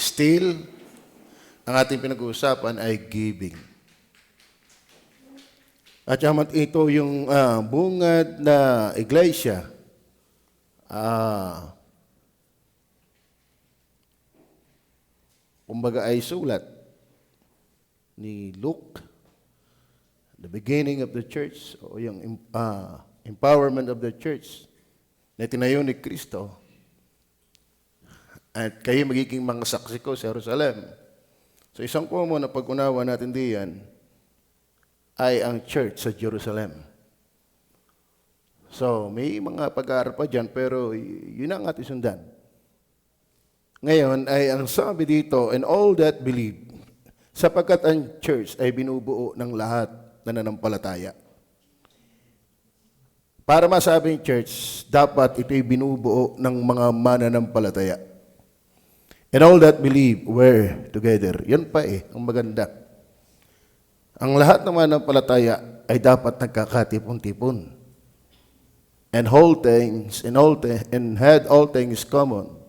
Still, ang ating pinag-uusapan ay giving. At ito yung bungad na iglesia. Kumbaga ay sulat ni Luke, the beginning of the church, o yung empowerment of the church na tinayo ni Kristo. At kayo magiging mga saksi ko sa Jerusalem. So isang common na pag-unawa natin diyan ay ang church sa Jerusalem. So may mga pag-aaral pa dyan, pero yun ang ating sundan. Ngayon ay ang sabi dito, and all that believe, sapagkat ang church ay binubuo ng lahat na nanampalataya. Para masabing church, dapat ito'y binubuo ng mga mananampalataya. And all that believe were together. Yan pa ang maganda. Ang lahat ng mananampalataya ay dapat nagkakatipon-tipon. And had all things common.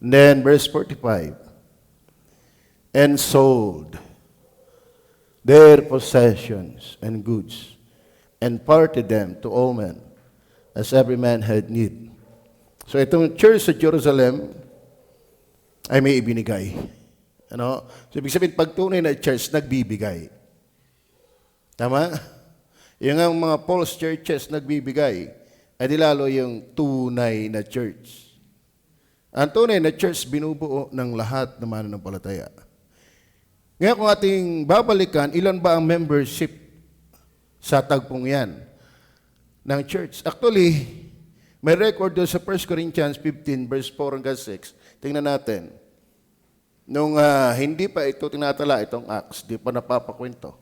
And then verse 45. And sold their possessions and goods, and parted them to all men, as every man had need. So itong church sa Jerusalem ay may ibinigay. Ano? So ibig sabihin, pag tunay na church, nagbibigay. Tama? Yung ang mga false churches nagbibigay, ay di lalo yung tunay na church. Ang tunay na church, binubuo ng lahat ng mananampalataya. Ngayon kung ating babalikan, ilan ba ang membership sa tagpong yan ng church? Actually, may record doon sa 1 Corinthians 15, verse 4 hanggang 6. Tingnan natin. Nung hindi pa ito tinatala, itong Acts, di pa napapakwento.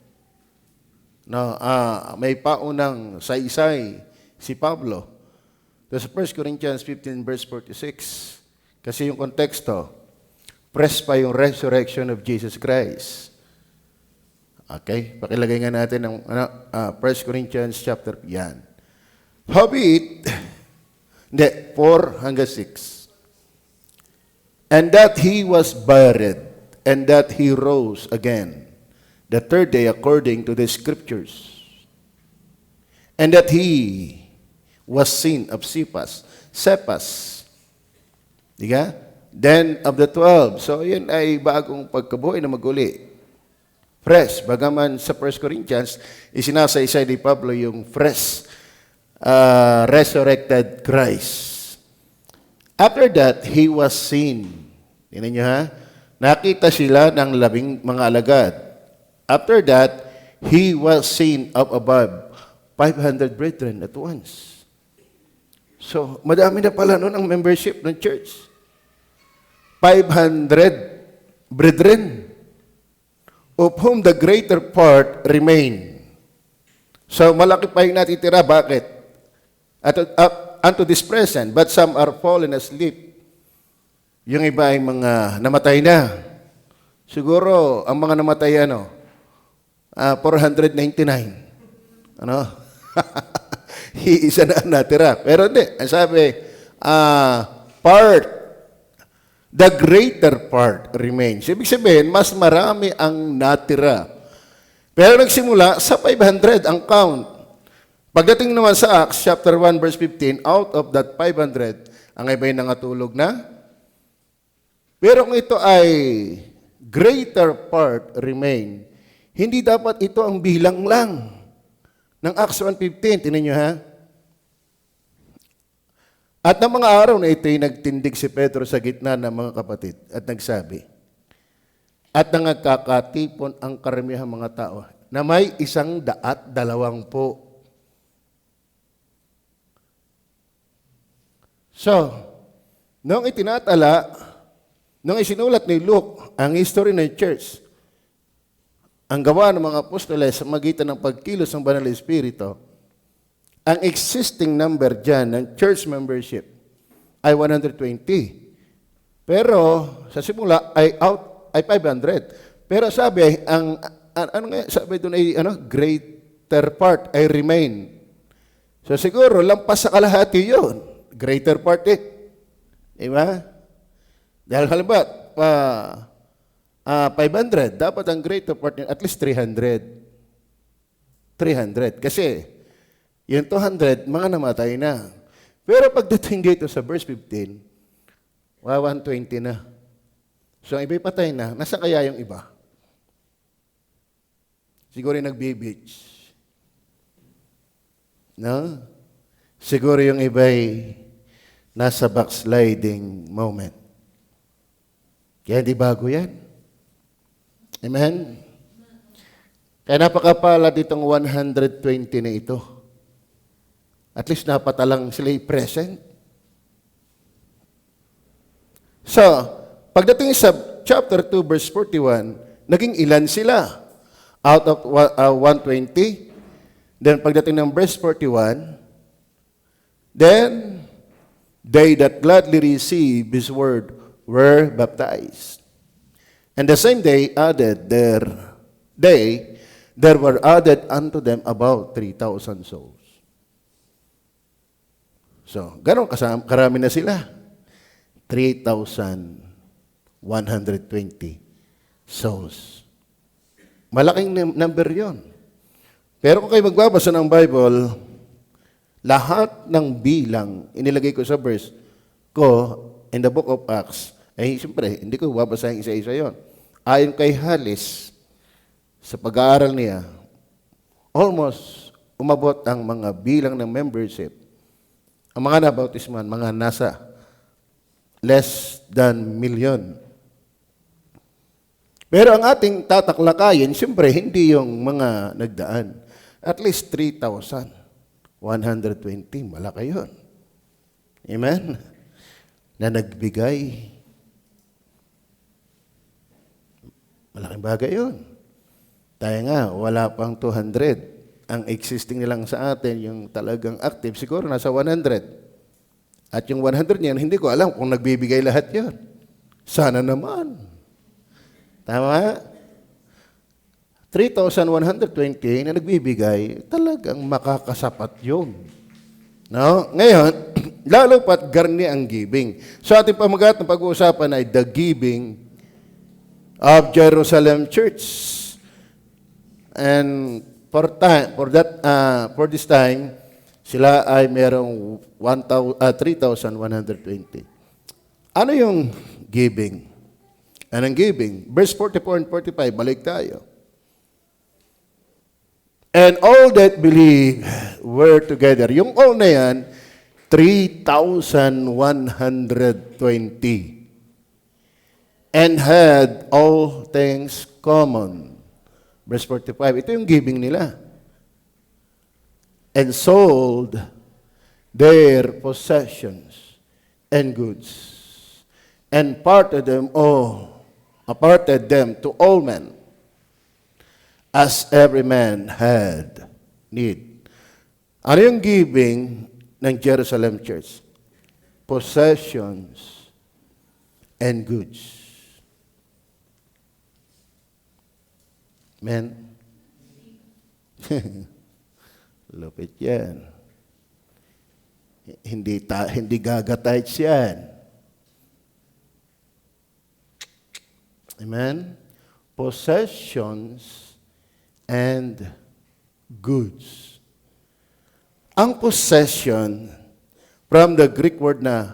No, may paunang saysay si Pablo. Doon sa 1 Corinthians 15, verse 46. Kasi yung konteksto, press pa yung resurrection of Jesus Christ. Okay? Pakilagay nga natin ng 1 Corinthians chapter, yan. Howbeit, 4 hanggang 6. And that he was buried, and that he rose again, the third day according to the Scriptures. And that he was seen of Cephas. Diga? Then of the 12. So yun ay bagong pagkabuhay na maguli. Fresh. Bagaman sa 1 Corinthians, isinasaysay ni Pablo yung fresh resurrected Christ. After that, he was seen. Tingnan niyo ha? Nakita sila ng 10 mga alagad. After that, he was seen up above 500 brethren at once. So, madami na pala noon ang membership ng church. 500 brethren, of whom the greater part remain. So, malaki pa yung natitira. Bakit? Unto this present, but some are fallen asleep. Yung iba ay mga namatay na. Siguro, ang mga namatay, 499. Ano? Isa na natira. Pero hindi. Ang sabi, the greater part remains. Ibig sabihin, mas marami ang natira. Pero nagsimula sa 500 ang count. Pagdating naman sa Acts chapter 1 verse 15, out of that 500, ang iba ay nangatulog na. Pero kung ito ay greater part remain, hindi dapat ito ang bilang lang ng Acts 1:15. Tingnan niyo ha. At ng mga araw na ito ay nagtindig si Pedro sa gitna ng mga kapatid at nagsabi, at nangagkakatipon ang karamihang mga tao na may 120. So, nung itinatala, nung isinulat ni Luke ang history ng church, ang gawa ng mga apostoles sa magitan ng pagkilos ng Banal na Espiritu, ang existing number dyan ng church membership ay 120. Pero sa simula ay 500. Pero sabi, sabi doon ay greater part ay remain. So siguro, lampas sa kalahati yun. Greater part Diba? Dahil halimbawa, 500. Dapat ang greater part niya, at least 300. 300. Kasi, yung 200, mga namatay na. Pero pagdating dito sa verse 15, 120 na. So, ang iba'y patay na. Nasa kaya yung iba? Siguro yung nagbe-beach. No? Siguro yung iba'y nasa backsliding moment. Kaya di bago yan. Amen? Kaya napakapala ditong 120 na ito. At least napatalang sila'y present. So, pagdating sa chapter 2, verse 41, naging ilan sila? Out of 120. Then, pagdating ng verse 41, then, they that gladly received His word were baptized. And the same day there were added unto them about 3,000 souls. So, gano'ng karami na sila? 3,120 souls. Malaking number yon. Pero kung kayo magbabasa ng Bible, lahat ng bilang inilagay ko sa verse ko in the book of Acts, ay siyempre, hindi ko babasahin isa-isa yon. Ayon kay Halis, sa pag-aaral niya, almost umabot ang mga bilang ng membership. Ang mga nabautisman, mga nasa less than million. Pero ang ating tataklakayin, siyempre, hindi yung mga nagdaan. At least 3,120. Malaki yun. Amen? Na nagbigay. Malaking bagay yun. Tayo nga, wala pang 200. Ang existing nilang sa atin, yung talagang active, siguro nasa 100. At yung 100 niyan, hindi ko alam kung nagbibigay lahat yun. Sana naman. Tama? 3,120 na nagbibigay, talagang makakasapat yun. No? Ngayon, lalo pat garni ang giving. So ating pamagat ng pag-uusapan ay the giving of Jerusalem Church. And for this time, sila ay merong 3,120. Ano yung giving? Anong giving? Verse 44 and 45, balik tayo. And all that believe were together. Yung all na yan, 3,120. And had all things common. Verse 45, ito yung giving nila. And sold their possessions and goods, and aparted them to all men, as every man had need. Ano yung giving ng Jerusalem Church? Possessions and goods. Amen? Lupit yan. Hindi gagatites yan. Amen? Possessions and goods. Ang possession, from the Greek word na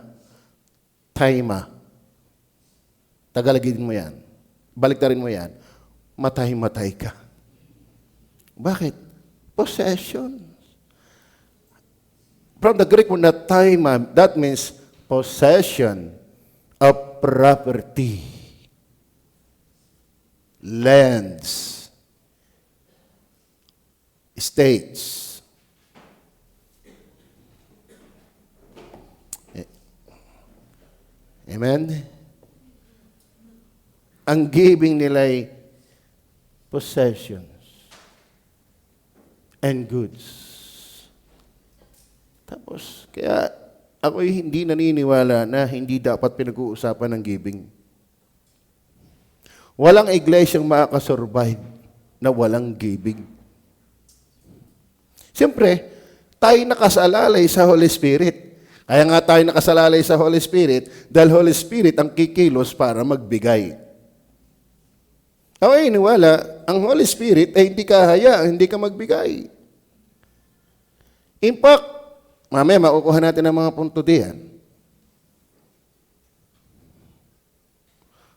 taima, tagalagin mo yan, baliktarin mo yan, matay-matay ka. Bakit? Possession. From the Greek word na taima, that means possession of property, lands, states. Amen? Ang giving nila ay possessions and goods. Tapos, kaya ako'y hindi naniniwala na hindi dapat pinag-uusapan ng giving. Walang iglesyang makakasurvive na walang giving. Siyempre, tayo nakasalalay sa Holy Spirit. Kaya nga tayo nakasalalay sa Holy Spirit dahil Holy Spirit ang kikilos para magbigay. Okay, niwala, ang Holy Spirit ay hindi ka hayaan, hindi ka magbigay. In fact, mamaya makukuha natin ang mga punto diyan.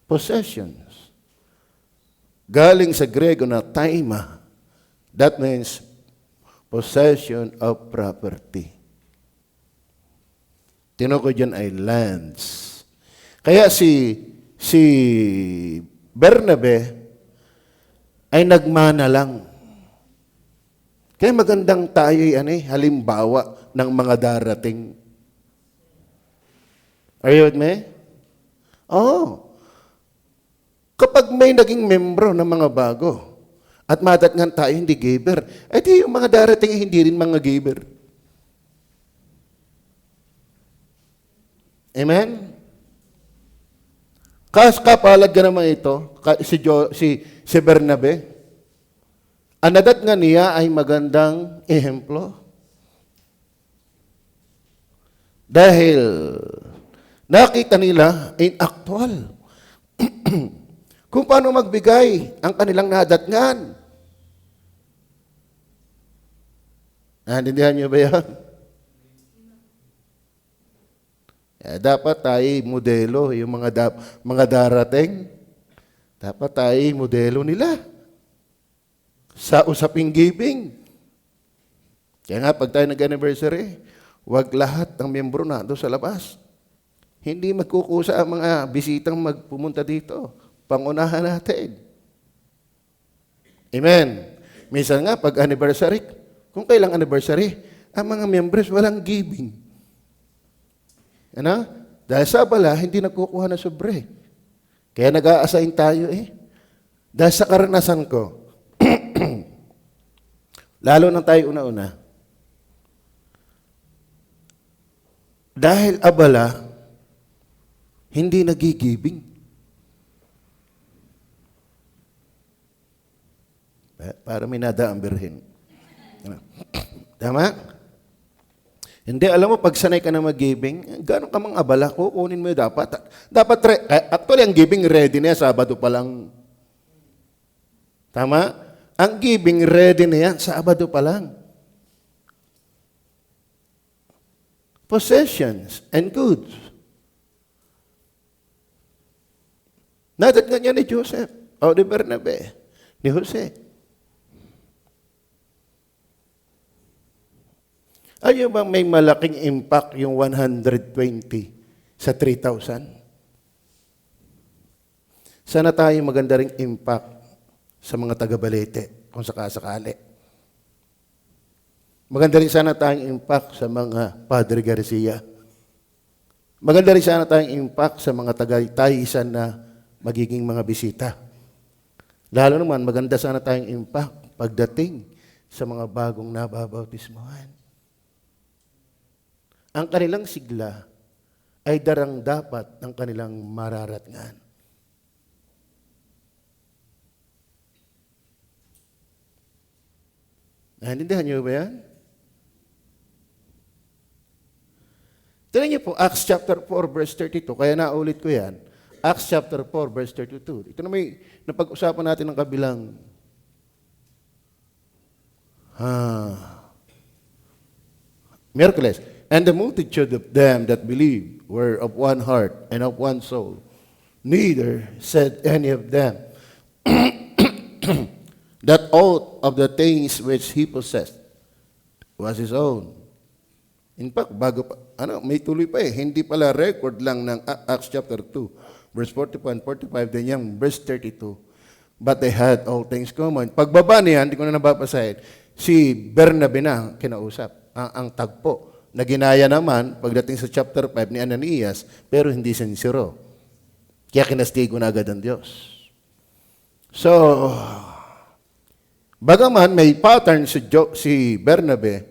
Possessions. Galing sa Grego na taima. That means possession of property. Tinukoy dyan ay lands. Kaya si Bernabe ay nagmana lang. Kaya magandang tayo halimbawa ng mga darating. Are you with me? Oo. Kapag may naging membro ng mga bago at madatngan tayo hindi giver, di yung mga darating hindi rin mga giver. Amen? Kapalag ka naman ito, si Bernabe, ang nadatngan niya ay magandang ehemplo. Dahil nakita nila in actual kung paano magbigay ang kanilang nadatngan. Naintindihan niyo ba yan? Dapat tayo modelo, yung mga darating, dapat tayo modelo nila sa usaping giving. Kaya nga, pag tayo nag-anniversary, huwag lahat ng miyembro na doon sa labas. Hindi magkukusa ang mga bisitang magpumunta dito. Pangunahan natin. Amen. Minsan nga, pag anniversary, kung kailang anniversary, ang mga members walang giving. Ano? Dahil sa abala, hindi nagkukuha ng sobre. Kaya nag-a-assign tayo Dahil sa karanasan ko, lalo nang tayo una-una, dahil abala, hindi nagigibing. Para may nadaang birhen. Tama? Hindi, alam mo, pag sanay ka na mag-giving, gano'n ka mang abala, kukunin mo yung dapat. Actually, ang giving ready na yan, Sabado pa lang. Tama? Ang giving ready na yan, Sabado pa lang. Possessions and goods. Nadatngan niya ni Joseph, o ni Bernabe, ni Jose. Ayaw bang may malaking impact yung 120 sa 3,000? Sana tayo maganda ring impact sa mga taga-Balete, kung sakasakali. Maganda rin sana tayong impact sa mga Padre Garcia. Maganda rin sana tayong impact sa mga taga-Taisan na magiging mga bisita. Lalo naman, maganda sana tayong impact pagdating sa mga bagong nababautismohan. Ang kanilang sigla ay darang dapat ng kanilang mararatngan. Naintindihan niyo ba yan? Tignan niyo po, Acts chapter 4, verse 32. Kaya naulit ko yan. Acts chapter 4, verse 32. Ito na may napag-usapan natin ng kabilang. Miraculous. And the multitude of them that believed were of one heart and of one soul. Neither said any of them that all of the things which he possessed was his own. In fact, may tuloy pa hindi pala record lang ng Acts chapter 2, verse 41 and 45, then yung verse 32. But they had all things common. Pagbaba niyan, hindi ko na nababasahin, si Bernabe na kinausap, ang tagpo. Na ginaya naman pagdating sa chapter 5 ni Ananias, pero hindi sinsiro. Kaya kinastigo na agad ang Diyos. So, bagaman may pattern si Bernabe,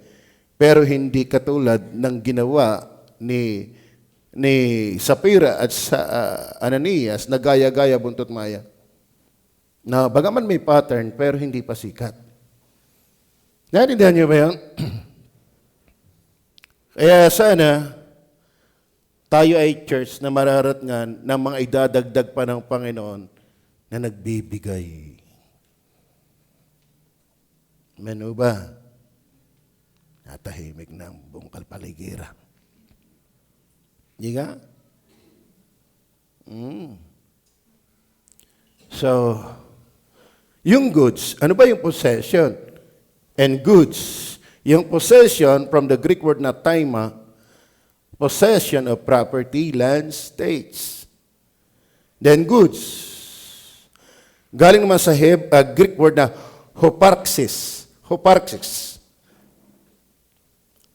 pero hindi katulad ng ginawa ni Sapphira at sa Ananias na gaya-gaya buntot maya. Na bagaman may pattern, pero hindi pa sikat. Naintindihan niyo ba yan? Kaya sana, tayo ay church na mararatngan ng mga idadagdag pa ng Panginoon na nagbibigay. Amen ba? Natahimik na ang buong kalpaligiran. Hindi nga? So, yung goods, ano ba yung possession? And goods, yung possession from the Greek word na taima, possession of property, land, states. Then goods, galing naman sa Greek word na huparxis. Huparxis.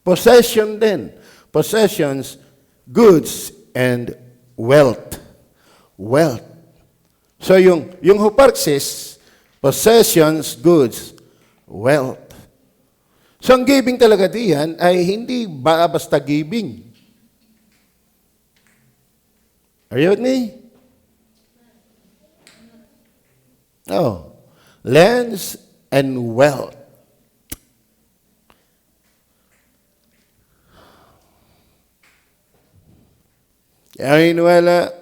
Possession din. Possessions, goods, and wealth. Wealth. So yung huparxis, possessions, goods, wealth. So ang giving talaga diyan ay hindi basta giving. Are you with me? Oh. Lands and wealth. Kaya inuwala,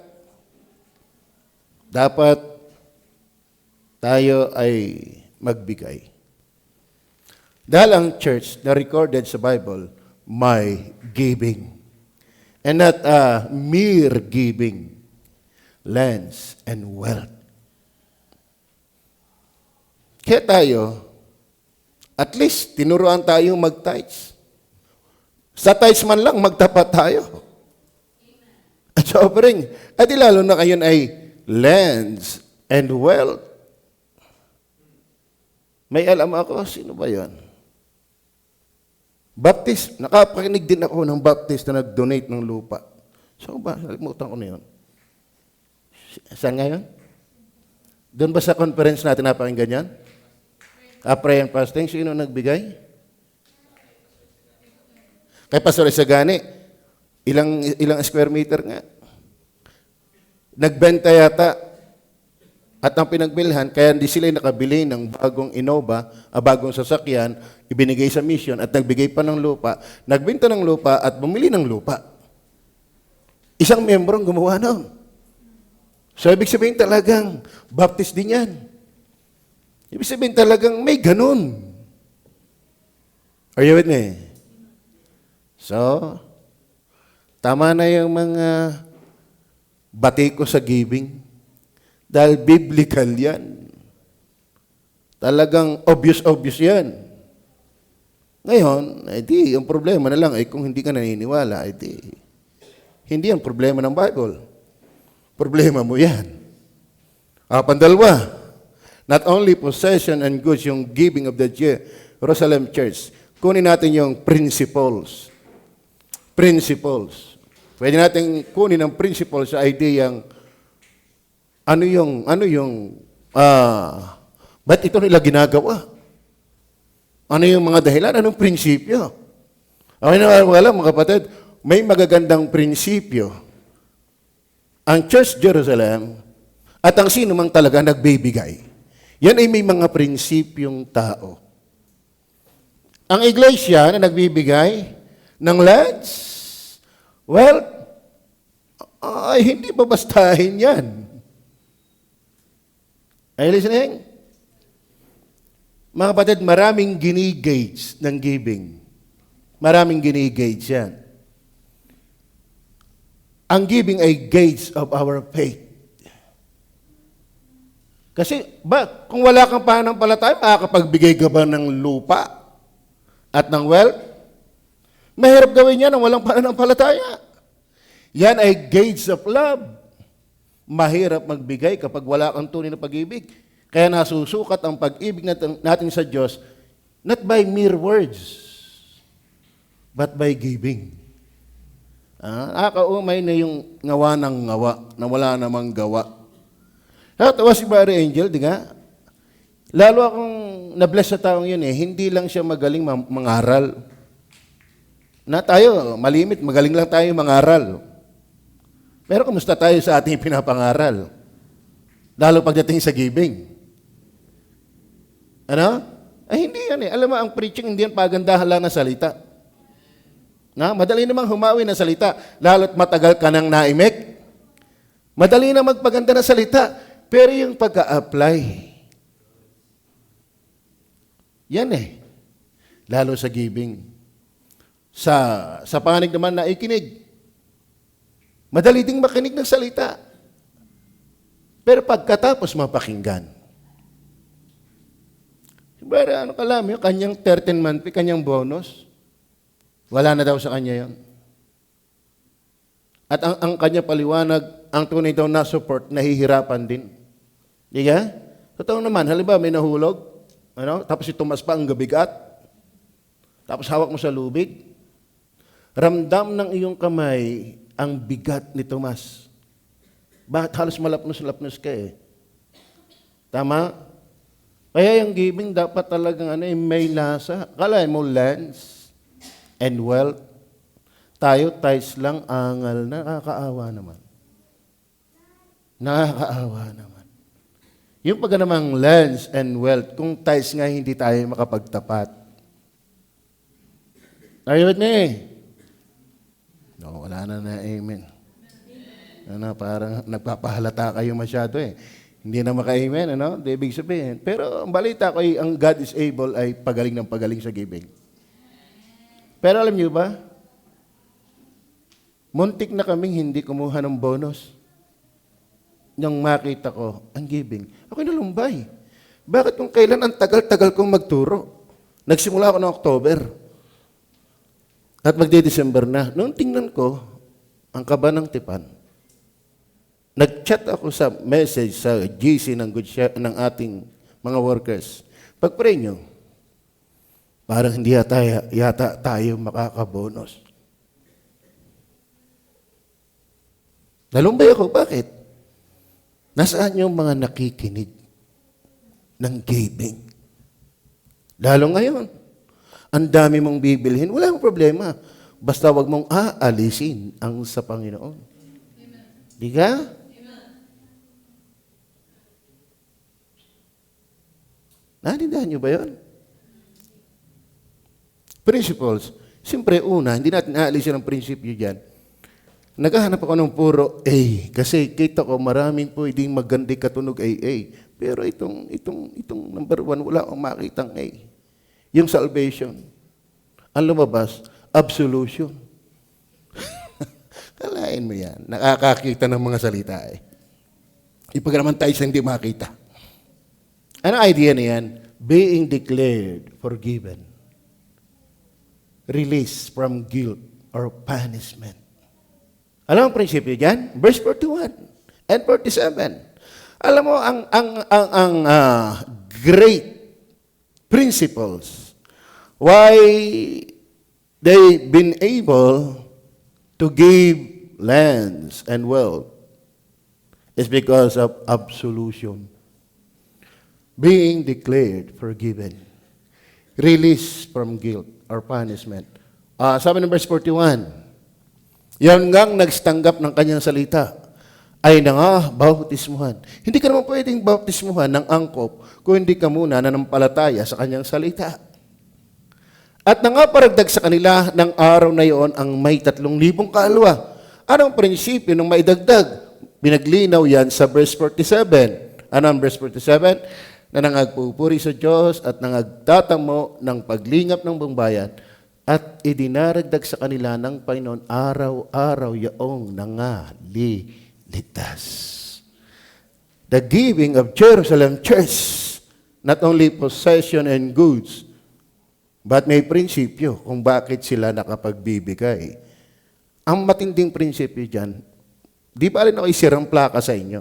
dapat tayo ay magbigay. Dahil ang church na recorded sa Bible, may giving. And not mere giving. Lands and wealth. Kaya tayo, at least, tinuruan tayong mag-tithes. Sa tithes man lang, magtapat tayo. At sa offering, at lalo na kayon ay lands and wealth. May alam ako, sino ba yan? Baptist. Nakapakinig din ako ng Baptist na nag-donate ng lupa. So ba? Nalimutan ko na yun. Saan ngayon? Doon ba sa conference natin napakinggan yan? Prayer and fasting. Sino nagbigay? Kay Pastor Isagani. Ilang square meter nga? Nagbenta yata. At ang pinagbilhan, kaya hindi sila nakabili ng bagong Innova, bagong sasakyan, ibinigay sa mission at nagbigay pa ng lupa, nagbenta ng lupa at bumili ng lupa. Isang miyembro ang gumawa nun. So, ibig sabihin talagang Baptist din yan. Ibig sabihin talagang may ganun. Are you with me? So, tama na yung mga batiko sa giving. Dahil biblical yan. Talagang obvious yan. Ngayon, edi, yung problema na lang ay kung hindi ka naniniwala, edi, hindi yan problema ng Bible. Problema mo yan. Pandalwa, not only possession and goods, yung giving of the Jerusalem church, kunin natin yung principles. Principles. Pwede natin kunin ang principles sa ideyang ba't ito nila ginagawa? Ano yung mga dahilan? Anong prinsipyo? Okay na wala, mga kapatid, may magagandang prinsipyo. Ang Church Jerusalem at ang sino mang talaga nagbibigay. Yan ay may mga prinsipyong tao. Ang iglesia na nagbibigay ng lands, well, ay hindi babastahin yan. Are you listening? Mga kapatid, maraming ginigauge ng giving. Maraming ginigauge yan. Ang giving ay gauge of our faith. Kasi, kung wala kang pananampalataya, makakapagbigay ka ba ng lupa at ng wealth? Mahirap gawin yan ang walang pananampalataya. Yan ay gauge of love. Mahirap magbigay kapag wala kang tunay na pag-ibig. Kaya nasusukat ang pag-ibig natin sa Diyos not by mere words, but by giving. Nakakaumay na yung ngawa ng ngawa, na wala namang gawa. Tawa si Barry Angel, di nga? Lalo akong na-bless sa taong yun hindi lang siya magaling mangaral. Na tayo, malimit, magaling lang tayo mangaral. Pero kumusta tayo sa ating pinapangaral? Lalo pagdating sa giving. Ano? Ay, hindi yan Alam mo, ang preaching, hindi yan pagandahan lang na salita. Madali namang humawi ng salita, lalo't matagal ka nang naimik. Madali na magpaganda ng salita, pero yung pagka-apply, yan lalo sa giving. Sa panig naman na ikinig, madali ding makinig ng salita. Pero pagkatapos mapakinggan, pero ano kalam, yung kanyang 13-month fee, kanyang bonus, wala na daw sa kanya yon. At ang kanya paliwanag, ang tunay daw na support, nahihirapan din. Di ka? Totoo naman, halimbawa may nahulog, tapos itumas pa ang gabigat, tapos hawak mo sa lubid, ramdam ng iyong kamay ang bigat ni Tomas. Bakit halos malapnos-lapnos ka Tama? Kaya yung giving dapat talagang may lasa. Kalahin mo lens and wealth. Tayo, tithes lang, angal, nakakaawa naman. Nakakaawa naman. Yung pag namang lens and wealth, kung tithes nga hindi tayo makapagtapat. Are you with me? No, wala na amen. Parang nagpapahalata kayo masyado Hindi na maka-amen, Di ibig sabihin. Pero ang balita ko ang God is able ay pagaling ng pagaling sa giving. Pero alam niyo ba, muntik na kaming hindi kumuha ng bonus. Nang makita ko, ang giving, ako'y nalumbay. Bakit kung kailan ang tagal-tagal kong magturo? Nagsimula ako ng October. At magde-December na. Noong tingnan ko, ang kaba ng tipan. Nag-chat ako sa message sa GC ng ating mga workers. Pag-pray nyo, parang hindi yata tayo makakabonus. Nalumbay ako, bakit? Nasaan yung mga nakikinig ng giving? Lalo ngayon, ang dami mong bibilhin, wala akong problema. Basta wag mong aalisin ang sa Panginoon. Di ka? Nanindahan nyo ba yun? Principles. Siyempre, una, hindi natin aalisin ang prinsipyo dyan. Naghahanap ako ng puro A. Kasi kita ko maraming pwedeng magandi katunog AA. Pero itong number 1, wala akong makitang A. Yung salvation. Ang lumabas, absolution. Kalain mo yan. Nakakakita ng mga salita Ipag naman tayo sa hindi makita. Ano idea na yan? Being declared forgiven. Release from guilt or punishment. Alam mo ang prinsipyo dyan? Verse 41 and 47. Alam mo, ang great principles why they been able to give lands and wealth is because of absolution. Being declared forgiven. Release from guilt or punishment. Sabi ng verse 41, yan ngang nagstanggap ng kanyang salita ay bautismuhan. Hindi ka naman pwedeng bautismuhan ng angkop kung hindi ka muna nanampalataya sa kanyang salita. At nangaparagdag sa kanila ng araw na iyon ang may 3,000 kalwa. Anong prinsipyo ng maidagdag? Pinaglinaw yan sa verse 47. Ano ang verse 47? Na nangagpupuri sa Diyos at nangagtatamo ng paglingap ng buong bayan at idinaragdag sa kanila ng Panginoon araw-araw yaong nangaliligtas. The giving of Jerusalem Church, not only possession and goods, but may prinsipyo kung bakit sila nakapagbibigay. Ang matinding prinsipyo dyan, di ba rin ako isirang plaka sa inyo?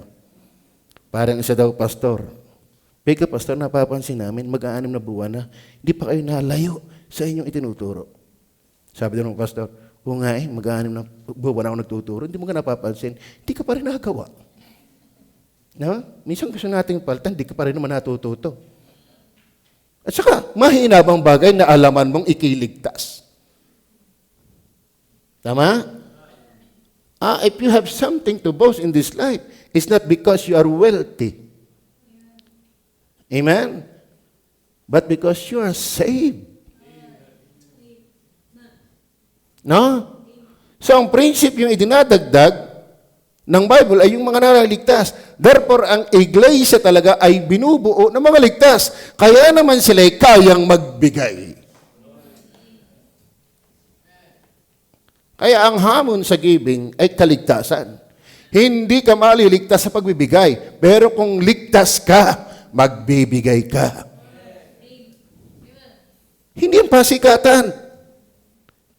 Parang isa daw, pastor, Pega, pastor, napapansin namin, mag-aanim na buwan na, hindi pa kayo nalayo sa inyong itinuturo. Sabi din ng pastor, nga mag-aanim na buwan ako nagtuturo, hindi mo ka napapansin, hindi ka pa rin nakagawa. No? Minsan gusto nating paltan, hindi ka pa rin naman natututo. At saka, mahina bang bagay na alaman mong ikiligtas? Tama? If you have something to boast in this life, it's not because you are wealthy. Amen? But because you are saved. No? So, ang prinsipyo yung idinadagdag ng Bible ay yung mga nalaligtas. Therefore, ang iglesia talaga ay binubuo ng mga ligtas. Kaya naman sila ay kayang magbigay. Kaya ang hamon sa giving ay kaligtasan. Hindi ka maliligtas sa pagbibigay. Pero kung ligtas ka, magbibigay ka. Hindi yan pasikatan.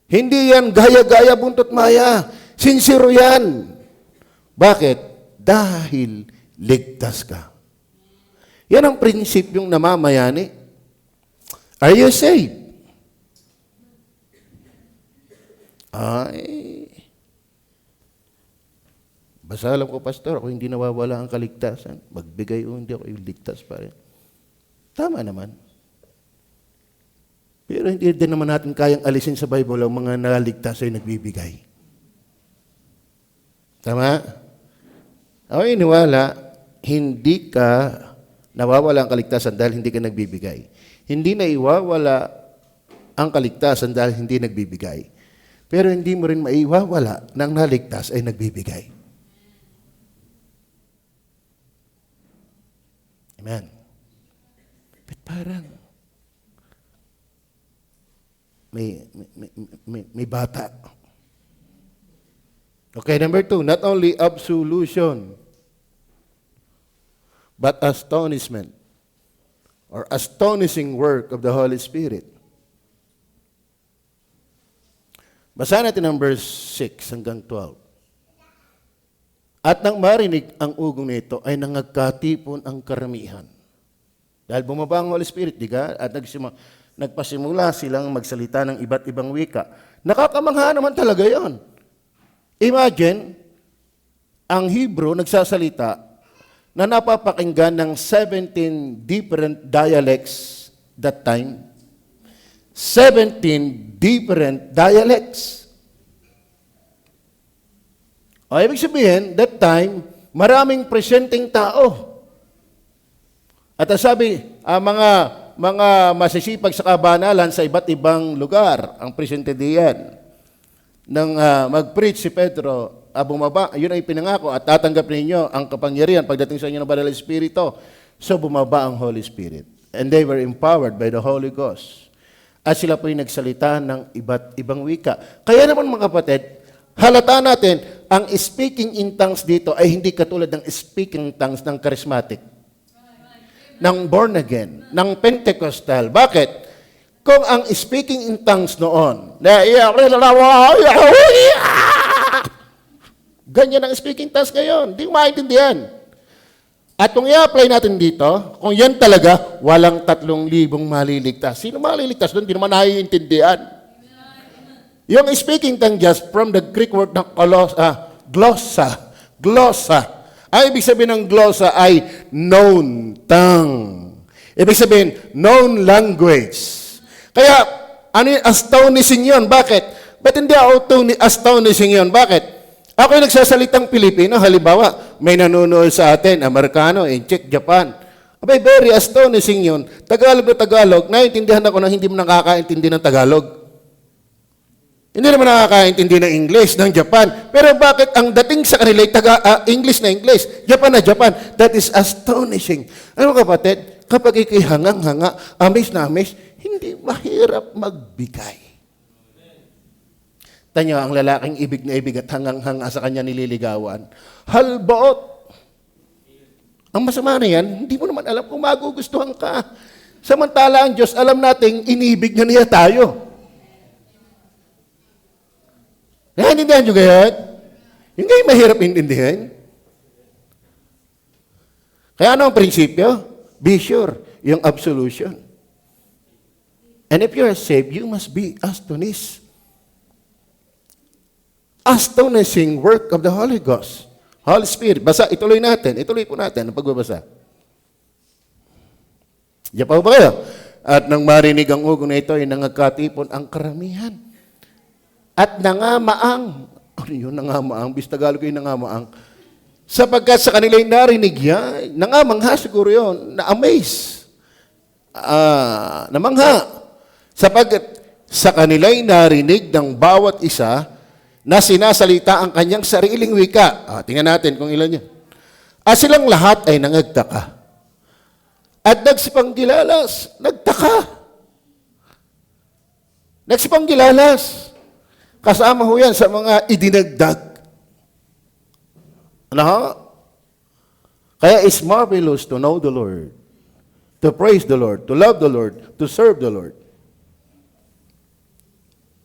Hindi yan gaya-gaya buntot maya. Sincero yan. Bakit? Dahil ligtas ka. Yan ang prinsipyong namamayani. Are you saved? Ay, basta alam ko, pastor, ako hindi nawawala ang kaligtasan. Magbigay o hindi ako ligtas pa rin. Tama naman. Pero hindi din naman natin kayang alisin sa Bible ang mga naligtas ay nagbibigay. Tama? Ako iniwala, hindi ka nawawala ang kaligtasan dahil hindi ka nagbibigay. Hindi na iwawala ang kaligtasan dahil hindi nagbibigay. Pero hindi mo rin maiwawala ng naligtas ay nagbibigay. Amen. But parang may bata. Okay, number 2, not only absolution, but astonishment or astonishing work of the Holy Spirit. Basahin natin ang verse 6 hanggang 12. At nang marinig ang ugong nito ay nangagkatipon ang karamihan. Dahil bumaba ang Holy Spirit, di ka? At nagpasimula silang magsalita ng iba't ibang wika. Nakakamangha naman talaga yon. Imagine, ang Hebrew nagsasalita na napapakinggan ng 17 different dialects that time. 17 different dialects. O, ibig sabihin, that time, maraming presenting tao. At sabi, mga masisipag sa kabanalan sa iba't ibang lugar, ang presente diyan. Nang mag-preach si Pedro, bumaba, yun ay pinangako, at tatanggap ninyo ang kapangyarihan pagdating sa inyo ng Banal na Espiritu. So, bumaba ang Holy Spirit. And they were empowered by the Holy Ghost. At sila po'y nagsalita ng iba't ibang wika. Kaya naman mga kapatid, halata natin, ang speaking in tongues dito ay hindi katulad ng speaking tongues ng charismatic, ng born again, ng Pentecostal. Bakit? Kung ang speaking in tongues noon, ganyan ang speaking tongues ngayon, hindi mo maintindihan. At kung i-apply natin dito, kung yan talaga, walang 3,000 maliligtas. Sino maliligtas doon? Hindi naman naiintindihan. Yung speaking tongue just from the Greek word na glossa. Glossa. Ang ibig sabihin ng glossa ay known tongue. Ibig sabihin, known language. Kaya, astonishing yun. Bakit? Ba't hindi astonishing yun? Bakit? Ako yung nagsasalitang Pilipino, halimbawa, may nanonood sa atin, Amerikano, in Czech, Japan. Abay, very astonishing yun. Tagalog na Tagalog, naiintindihan ako na hindi mo nakakaintindi ng Tagalog. Hindi naman nakakaintindi ng English, ng Japan. Pero bakit ang dating sa kanila ay English na English, Japan na Japan? That is astonishing. Ano kapatid? Kapag ikay hangang-hanga, amis na amis, hindi mahirap magbigay. Tanyo, ang lalaking ibig na ibig at hangang-hanga sa kanya nililigawan. Halbot! Ang masama na yan, hindi mo naman alam kung magugustuhan ka. Samantala ang Diyos, alam nating inibig na niya tayo. Naintindihan nyo gayon? Yung kayo mahirap intindihan. Kaya ano ang prinsipyo? Be sure, yung absolution. And if you are saved, you must be astonished. Astonishing work of the Holy Ghost. Holy Spirit. Basa, ituloy natin. Ituloy po natin ang pagbabasa. Diyan pa ba kayo? At nang marinig ang ugong na ito, ay nangagkatipon ang karamihan. At nangamaang. Ano yun, nangamaang? Bis Tagalog yung nangamaang. Sapagkat sa kanila yung narinig yan, nangamangha siguro yun, na-amaze. Namangha. Sapagkat sa kanila'y narinig ng bawat isa na sinasalita ang kanyang sariling wika. Tingnan natin kung ilan yan. At silang lahat ay nangagtaka. At nagsipanggilalas. Nagtaka. Nagsipanggilalas. Kasama ho yan sa mga idinagdag. Ano? Kaya it's marvelous to know the Lord, to praise the Lord, to love the Lord, to serve the Lord.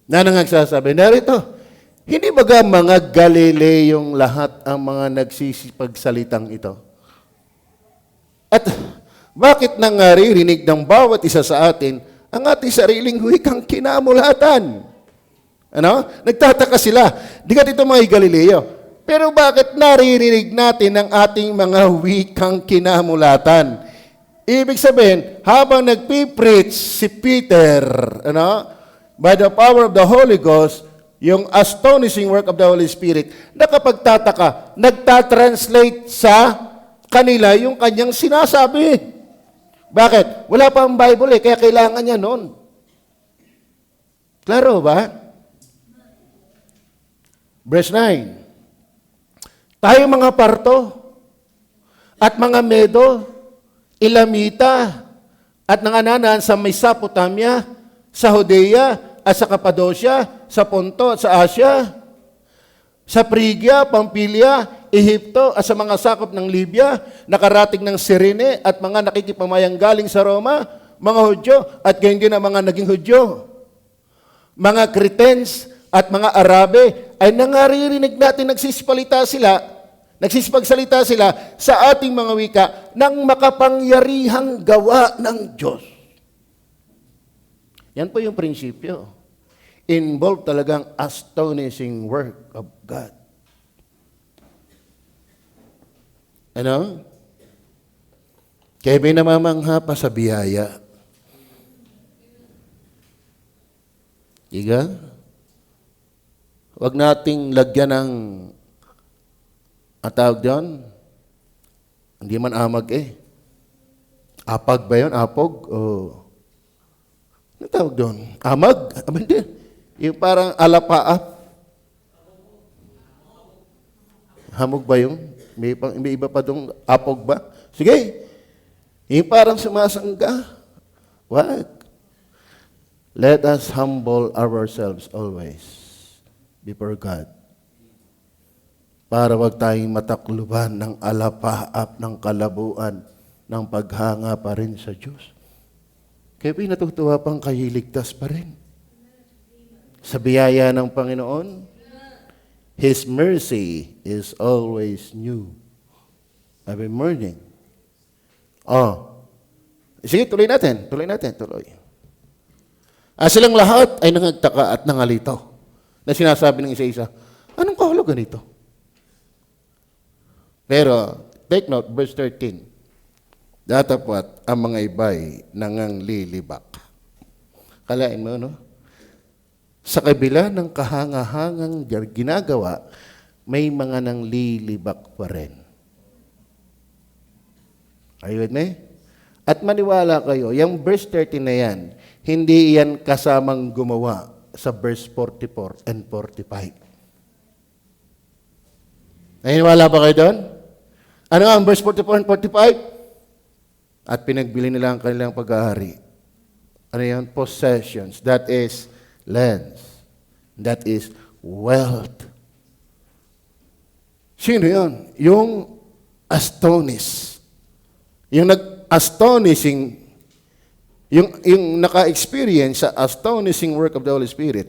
Na nagsasabi, narito, hindi baga mga Galileyong lahat ang mga nagsisipagsalitang ito? At bakit nangaririnig ng bawat isa sa atin ang ating sariling wikang kinamulatan? Ano? Nagtataka sila. Di ka dito mga Galileo. Pero bakit naririnig natin ang ating mga wikang kinamulatan? Ibig sabihin, habang nagpipreach si Peter, by the power of the Holy Ghost, yung astonishing work of the Holy Spirit, nakapagtataka, nagtatranslate sa kanila yung kanyang sinasabi. Bakit? Wala pa ang Bible kaya kailangan niya noon. Klaro ba? Verse 9. Tayo mga Parto at mga Medo, Elamita at nanganan sa Mesopotamia, sa Judea at sa Cappadocia, sa Ponto at sa Asia, sa Phrygia, Pamphylia, Ehipto at sa mga sakop ng Libya, nakarating ng Cyrene at mga nakikipamayang galing sa Roma, mga Hudyo at gayon din ang mga naging Hudyo. Mga Cretans at mga Arabe ay nangaririnig natin nagsisipagsalita sila sa ating mga wika ng makapangyarihang gawa ng Diyos. Yan po yung prinsipyo. Involved talagang astonishing work of God. Ano? Kaya may namamangha pa sa biyaya. Iga? Huwag nating lagyan ng tawag doon. Hindi man amag Apag ba yun? Apog? Ano tawag doon? Amag? Hindi. Yung parang alapaap. Hamog ba yun? May iba pa doon. Apog ba? Sige. Yung parang sumasangga. Wag. Let us humble ourselves always before God. Para wag tayong matakluban ng alapaap ng kalabuan ng paghanga pa rin sa Diyos. Kaya pinatutuwa pang kahiligtas pa rin. Sa biyaya ng Panginoon, His mercy is always new. Every morning. Sige, tuloy natin. Silang lahat ay nangagtaka at nangalitaw na sinasabi ng isa-isa, anong kahulugan nito? Pero, take note, verse 13. Datapwat ang mga iba'y nanganglilibak. Kalain mo, no? Sa kabila ng kahangahangang ginagawa, may mga nanglilibak pa rin. Are you with me? At maniwala kayo, yung verse 13 na yan, hindi yan kasamang gumawa sa verse 44 and 45. Naniniwala ba kayo doon? Ano ang verse 44 and 45? At pinagbili nila ang kanilang pag-ahari. Ano yan? Possessions. That is lands. That is wealth. Sino yun? Yung astonish. Yung nag-astonishing, yung naka-experience sa astonishing work of the Holy Spirit.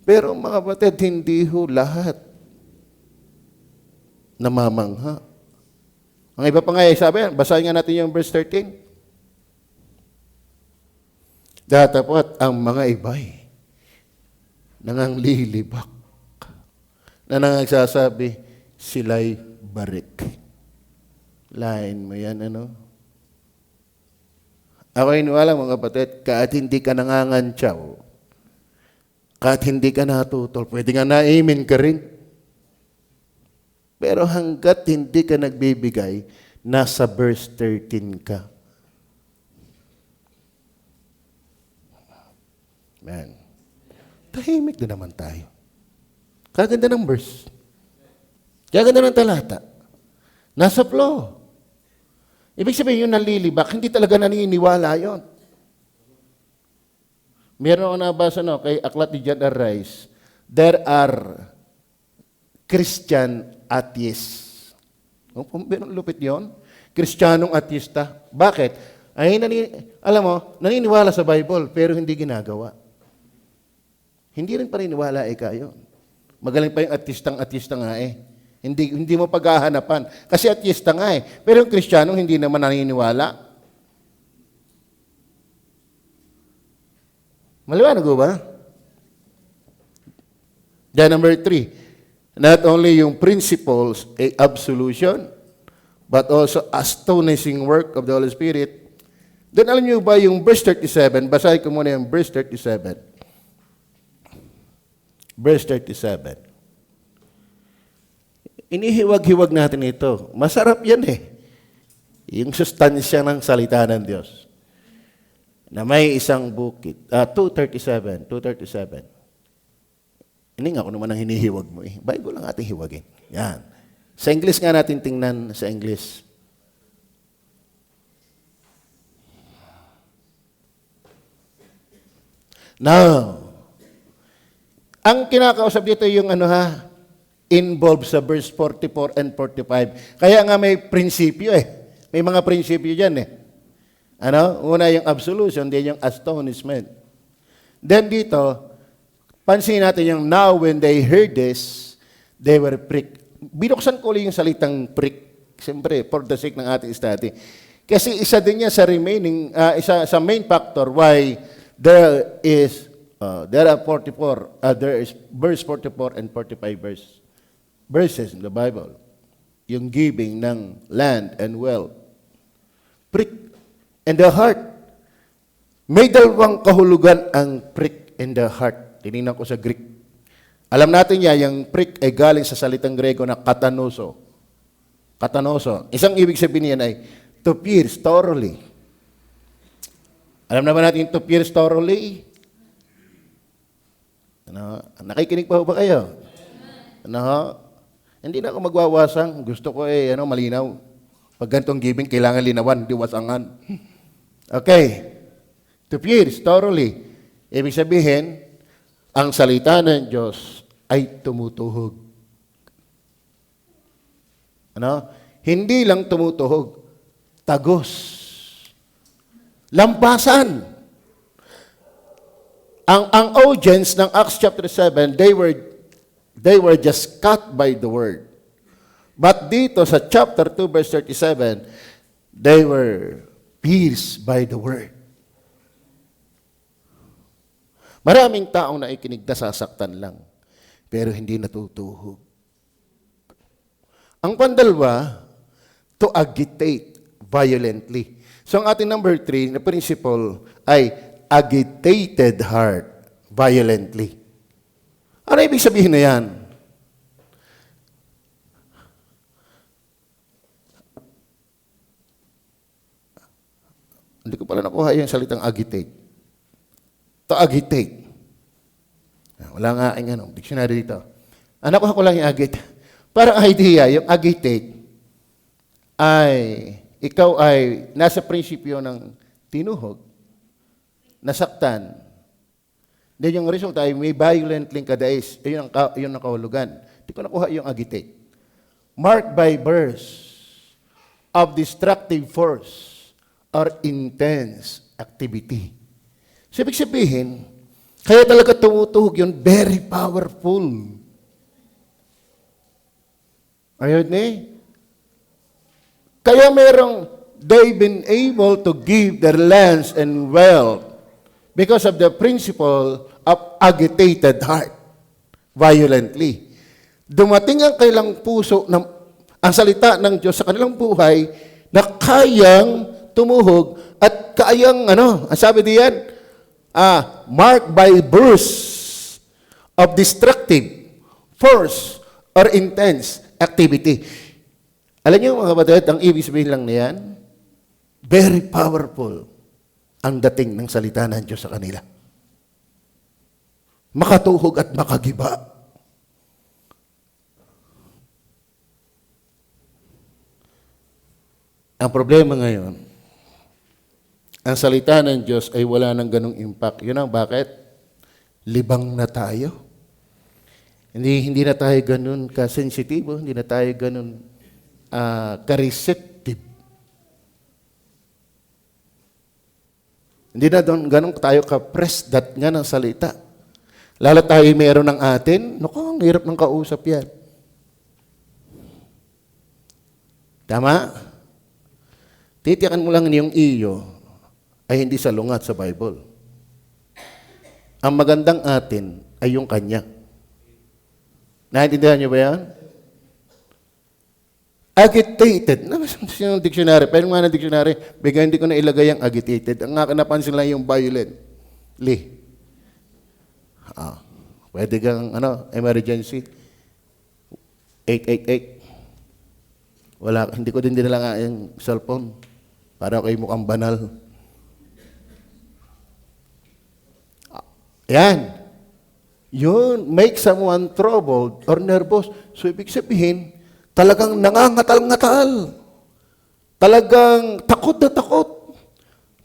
Pero mga kapatid, hindi ho lahat namamangha. Ang iba pa nga sabi, basahin nga natin yung verse 13. Datapwat ang mga iba'y nanganglilibak na nangagsasabi, sila'y barik. Lain mo yan, ano? Ako iniwala, mga kapatid, kahit hindi ka nangangantsaw, kahit hindi ka natutol, pwede nga na-amen ka rin. Pero hanggat hindi ka nagbibigay, nasa verse 13 ka. Amen. tahimik na naman tayo. Kaganda ng verse. Kaganda ng talata. Nasa flow. Ibig sabihin yung nalilibak, hindi talaga naniniwala yon. Meron ako nabasa kay Aklat ni John R. Rice, there are Christian atheists. Meron lupit yon. Kristiyanong ateista. Bakit? Alam mo, naniniwala sa Bible, pero hindi ginagawa. Hindi rin paniniwala yun. Magaling pa yung artistang nga eh. Hindi mo paghahanapan. Kasi artista nga eh. Pero yung Kristiyanong hindi naman naniniwala. Maliwanag ba? Then number 3, not only yung principles, absolution, but also astonishing work of the Holy Spirit. Then alam niyo ba yung verse 37? Basahin ko muna yung verse 37. Verse 37. Inihiwag-hiwag natin ito. Masarap yan eh. Yung sustansya ng salita ng Diyos. Na may isang bukid. 237. Hindi nga ako naman ang hinihiwag mo eh. Bible lang ating hiwagin. Yan. Sa English nga natin tingnan sa English. Now, ang kinakausap dito yung involved sa verse 44 and 45. Kaya nga may prinsipyo eh. May mga prinsipyo dyan eh. Una yung absolution, then yung astonishment. Then dito, pansin natin yung now when they heard this, they were pricked. Binuksan ko ulit yung salitang prick. Siyempre, for the sake ng ating study. Kasi isa din yan sa remaining, sa main factor why there are 44, there is verse 44 and 45 verses in the Bible. Yung giving ng land and wealth. Prick in the heart. May dalawang kahulugan ang prick in the heart. Tinignan ko sa Greek. Alam natin yung prick ay galing sa salitang Grego na katanoso. Katanoso. Isang ibig sabihin niyan ay to pierce thoroughly. Alam naman natin to pierce thoroughly? Nakikinig pa ba kayo? Hindi na ako magwawasang. Gusto ko malinaw. Pag ganitong giving, kailangan linawan, di wasangan. Okay. To pierce thoroughly. Ibig sabihin, ang salita ng Diyos ay tumutuhog. Hindi lang tumutuhog. Tagos. Lampasan. Ang audience ng Acts chapter 7, they were just cut by the word. But dito sa chapter 2 verse 37, they were pierced by the word. Maraming taong naikinig nasasaktan lang, pero hindi natutuhog. Ang pandalwa, to agitate violently. So ang ating number 3 na principle ay agitated heart violently. Ano ibig sabihin na yan? Hindi ko pala nakuha yung salitang agitate. To agitate. Wala nga aking dictionary dito. Nakuha ko lang yung agitate. Parang idea, yung agitate ay ikaw ay nasa prinsipyo ng tinuhog, nasaktan. Then yung result ay may violently kadais. Yun ang kahulugan. Hindi ko nakuha yung agitate. Marked by bursts of destructive force or intense activity. So, ibig sabihin, kaya talaga tumutuhog yun, very powerful. Ayun Kaya they've been able to give their lands and wealth because of the principle of agitated heart, violently. Dumating ang kailang puso, ang salita ng Diyos sa kanilang buhay, na kayang tumuhog at kayang, ang sabi diyan, marked by bursts of destructive force or intense activity. Alam niyo mga kapatid, ang ibig sabihin lang niyan, very powerful ang dating ng salita ng Diyos sa kanila. makatuhog at makagiba. Ang problema ngayon, ang salita ng Diyos ay wala ng ganong impact. Yun ang bakit? Libang na tayo. Hindi na tayo ganun ka-sensitibo, hindi na tayo ganun ka-receptive. Hindi na ganun tayo ka-press that nga ng salita. Lalo tayo meron ng atin, naku, ang hirap ng kausap yan. Tama? Titiyakan mo lang yung iyo ay hindi salungat sa Bible. Ang magandang atin ay yung kanya. Naintindihan niyo ba yan? Agitated. Yung dictionary. Pero nga ng dictionary, bigyan hindi ko na ilagay ang agitated. Ang nga napansin lang yung violently. Pwede kang, emergency. 888. Wala, hindi ko din dinala nga yung cellphone. Para kayo mukhang banal. Yan. Yun, make someone troubled or nervous. So, ibig sabihin, talagang nangangatal-ngatal. Talagang takot na takot.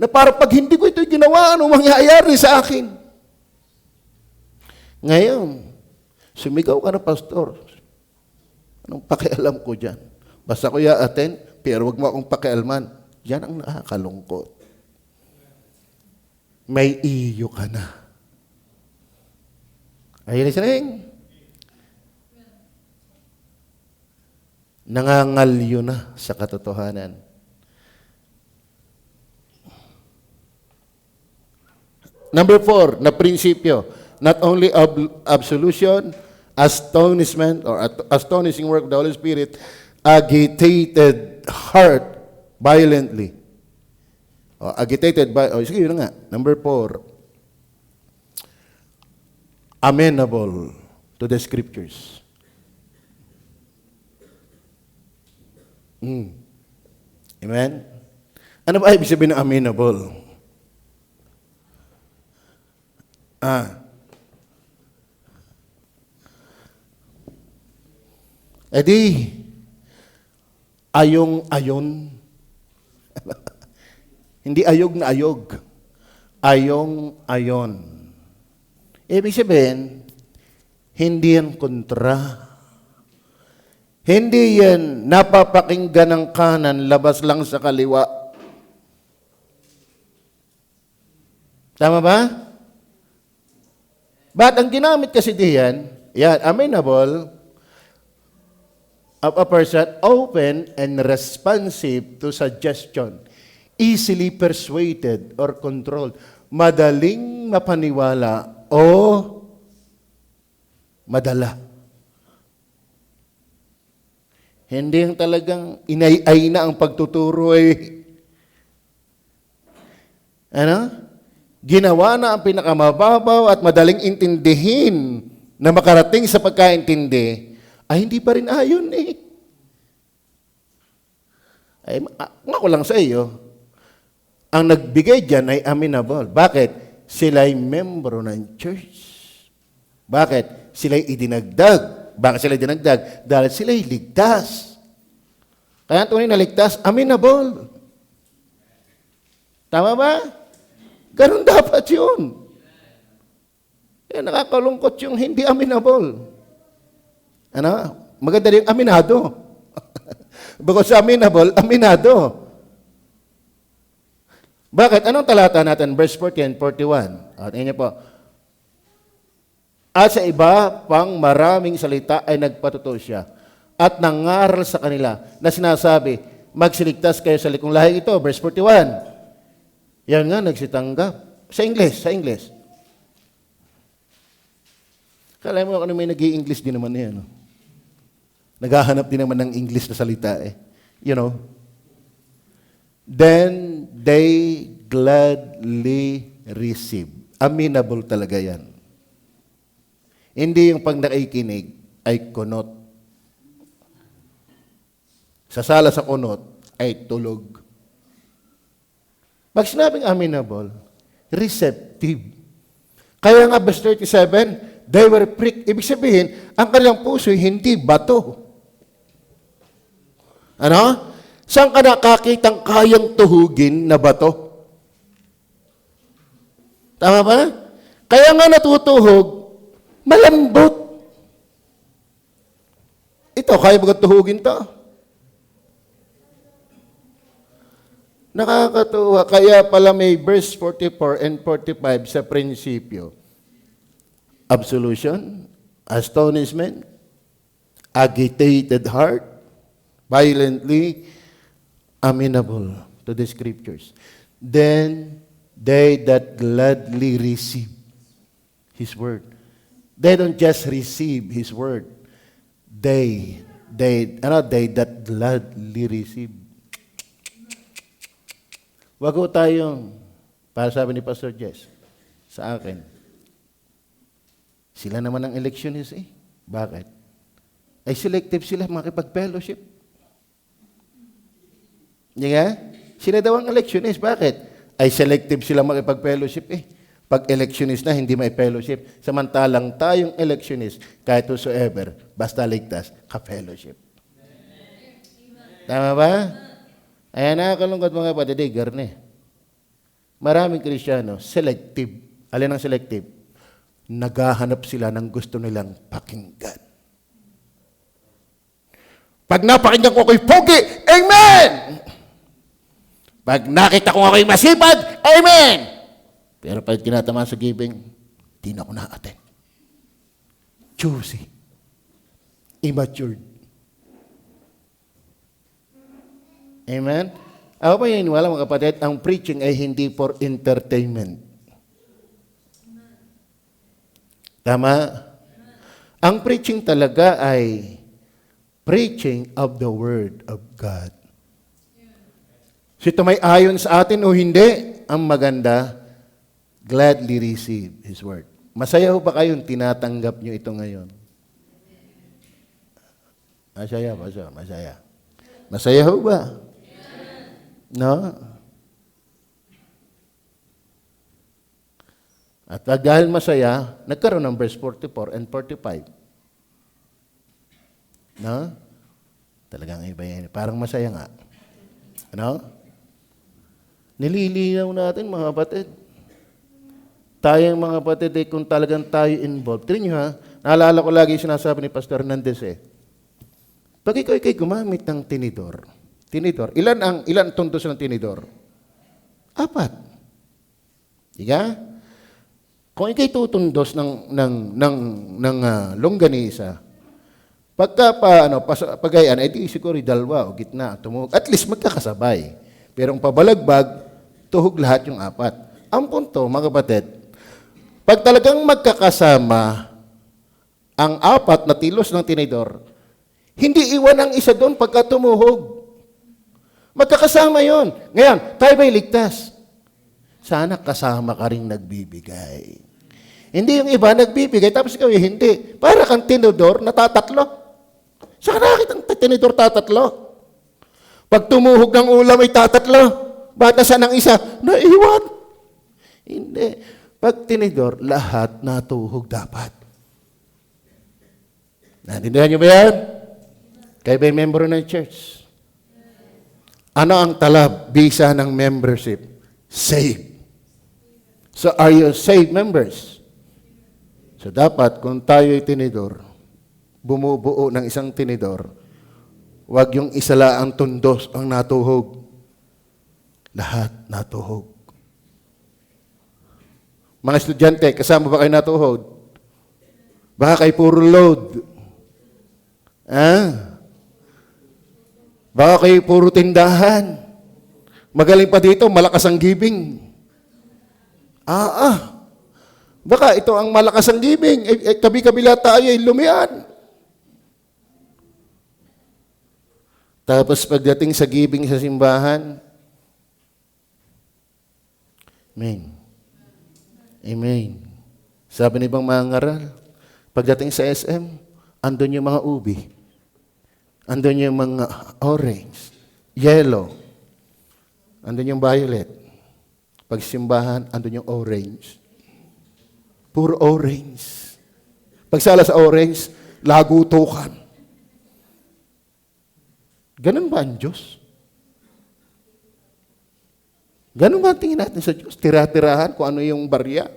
Na para pag hindi ko ito ginawa, ano mangyayari sa akin? Ngayon, sumigaw ka na, pastor. Anong pakialam ko dyan? Basta ko attend, pero wag mo akong pakialman. Yan ang nakakalungkot. May iyo ka na. Are you listening? Nangangalyo na sa katotohanan. Number 4, na prinsipyo. Not only absolution, astonishment, or astonishing work of the Holy Spirit, agitated heart violently. Sige, yun nga. Number 4, amenable to the Scriptures. Amen? Ano ba ibig sabihin ng amenable? Ayong-ayon. Hindi ayog na ayog. Ayong-ayon. Ibig sabihin, hindi yan kontra. Hindi yan napapakinggan ng kanan, labas lang sa kaliwa. Tama ba? But ang ginamit kasi diyan, amenable of a person, open and responsive to suggestion, easily persuaded or controlled, madaling mapaniwala o madala. Hindi yung talagang inay-ay na ang pagtuturo Ginawa na ang pinakamababaw at madaling intindihin na makarating sa pagkaintindi, ay hindi pa rin ayon Ako lang sa iyo, ang nagbigay dyan ay amenable. Bakit? Sila'y membro ng church. Bakit? Sila'y idinagdag. Bakit sila'y dinagdag? Dahil sila'y ligtas. Kaya ang tunay na ligtas, amenable. Tama ba? Ganun dapat yun. Nakakalungkot yung hindi amenable. Maganda rin yung aminado. Bukod sa amenable, aminado. Bakit? Anong talata natin? Verse 40 and 41. Tingnan niyo po. At sa iba pang maraming salita ay nagpatuto siya at nangaral sa kanila na sinasabi, magsiligtas kayo sa likong lahi ito. Verse 41. Yan nga, nagsitanggap. Sa English. Kala mo ano may nag-i-English din naman yan. Naghahanap din naman ng English na salita Then they gladly receive. Amenable talaga yan. Hindi yung pag nakikinig ay kunot. Sasala sa kunot ay tulog. Pag sinabing amenable, receptive. Kaya nga, verse 37, they were pricked. Ibig sabihin, ang kanilang puso hindi bato. Ano? Saan ka nakakitang kayang tuhugin na bato? Tama ba? Kaya nga natutuhog, malambot. Ito, kaya ba tuhugin to? Nakakatuwa. Kaya pala may verse 44 and 45 sa prinsipyo. Absolution, astonishment, agitated heart, violently amenable to the scriptures. Then they that gladly receive His word. They don't just receive His word. They that gladly receive. Wag ko tayong, para sabi ni Pastor Jess, sa akin, sila naman ang electionist eh. Bakit? Ay selective sila makipag-fellowship. Hindi nga? Sila daw ang electionist. Bakit? Ay selective sila makipag-fellowship eh. Pag electionist na, hindi may fellowship. Samantalang tayong electionist, kahit whosoever, basta ligtas, ka-fellowship. Tama ba? Ayan, nakakalungkot mga padidigar na eh. Maraming Kristiyano, selective. Alin ang selective? Naghahanap sila ng gusto nilang pakinggan. Pag napakinggan ko ako'y pogi, amen! Pag nakita ko ako'y masipag, amen! Pero pag tinatamaan sa giving, di na ako na-attend. Choosy. Immature. Amen? Ako pa yun, wala mga kapatid, ang preaching ay hindi for entertainment. Tama? Ang preaching talaga ay preaching of the Word of God. So ito may ayon sa atin o hindi, ang maganda, gladly receive His Word. Masaya ho ba kayong tinatanggap nyo ito ngayon? Masaya ba siya? Masaya. Masaya ho ba? No? At dahil masaya, nagkaroon ng verse 44 and 45. No? Talagang iba yan. Parang masaya nga. Ano? Nililinaw natin, mga kapatid. Tayong mga kapatid, kung talagang tayo involved. Tignan nyo ha, naalala ko lagi sinasabi ni Pastor Hernandez pag ikaw ikay gumamit ng tinidor, ilan tundos ng tinidor? 4. Diga? Kung ikay tutundos ng longganisa, pagayan, di siguro dalawa o gitna, tumug. At least magkakasabay. Pero ang pabalagbag, tuhog lahat yung 4. Ang punto, mga kapatid, pag talagang magkakasama ang 4 na tilos ng tinidor, hindi iwan ang isa doon pagka tumuhog. Magkakasama yon. Ngayon, tayo ba'y ligtas? Sana kasama ka rin nagbibigay. Hindi yung iba nagbibigay, tapos ikaw hindi. Para kang tinidor na tatatlo. Saan nakakita ang tinidor tatatlo? Pag tumuhog ng ulam ay tatatlo. Batasan ng isa, naiwan. Hindi. Pag tinidor, lahat natuhog dapat. Naintindihan niyo ba yan? Kayo ba'y member ng church? Ano ang talab, bisa ng membership? Saved. So are you saved members? So dapat, kung tayo'y tinidor, bumubuo ng isang tinidor, wag yung isala ang tundos ang natuhog. Lahat natuhog. Mga estudyante, kasama ba kayo natuhog? Baka kayo puro load. Baka kayo puro tindahan. Magaling pa dito, malakas ang giving. Baka ito ang malakas ang giving. Kabi-kabila tayo, lumian. Tapos pagdating sa giving sa simbahan, amen. Amen. Sabi ni ibang mga ngaral, pagdating sa SM, andun yung mga ubi. Andun yung mga orange, yellow. Andun yung violet. Pag simbahan, andun yung orange. puro orange. Pagsala sa orange, lagutukan. Ganun ba ang Diyos? Ganun ba ang tingin natin sa Diyos? Tira-tirahan kung ano yung barya?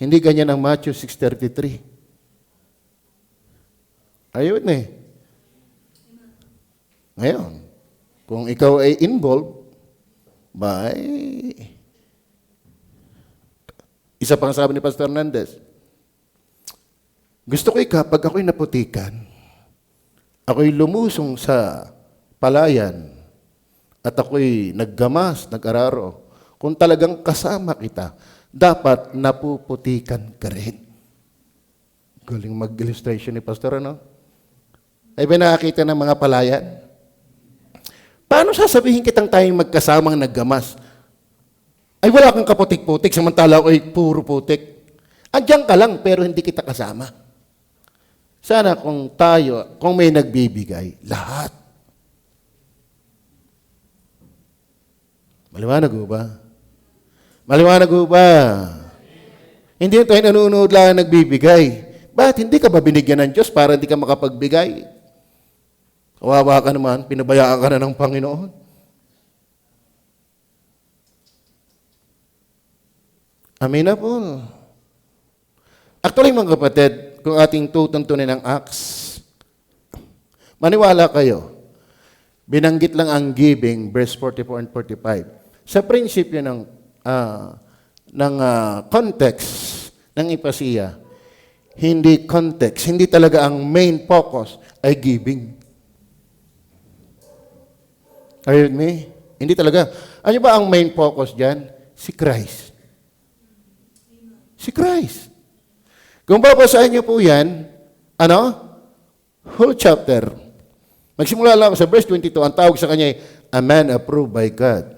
Hindi ganyan ang Matthew 6:33. Ayun eh. Ngayon, kung ikaw ay involved, isa pang sabi ni Pastor Hernandez, gusto ko pag ako'y naputikan, ako'y lumusong sa palayan, at ako'y naggamas, nag-araro, kung talagang kasama kita, dapat napuputikan ka rin. Galing mag-illustration ni Pastor, ano? Ay nakakita ng mga palayan? Paano sasabihin kitang tayong magkasamang naggamas? Ay wala kang kaputik-putik, samantala ako ay puro putik. Andiyan ka lang, pero hindi kita kasama. Sana kung may nagbibigay, lahat. Maliwanag ho ba? Maliwanag ho ba? Hindi tayo nanonood lang nagbibigay. Bakit hindi ka ba binigyan ng Diyos para hindi ka makapagbigay? Kawawa ka naman, pinabayaan ka na ng Panginoon. Amen na po. Actually, mga kapatid, kung ating tutuntunin ang Acts, maniwala kayo, binanggit lang ang giving, verse 44 and 45. Sa prinsipyo ng context ng ipasiya, hindi context, hindi talaga ang main focus ay giving. Are you with me? Hindi talaga. Ano ba ang main focus dyan? Si Christ. Si Christ. Kung babasahin niyo po yan, whole chapter. Magsimula lang sa verse 22, ang tawag sa kanya ay, a man approved by God.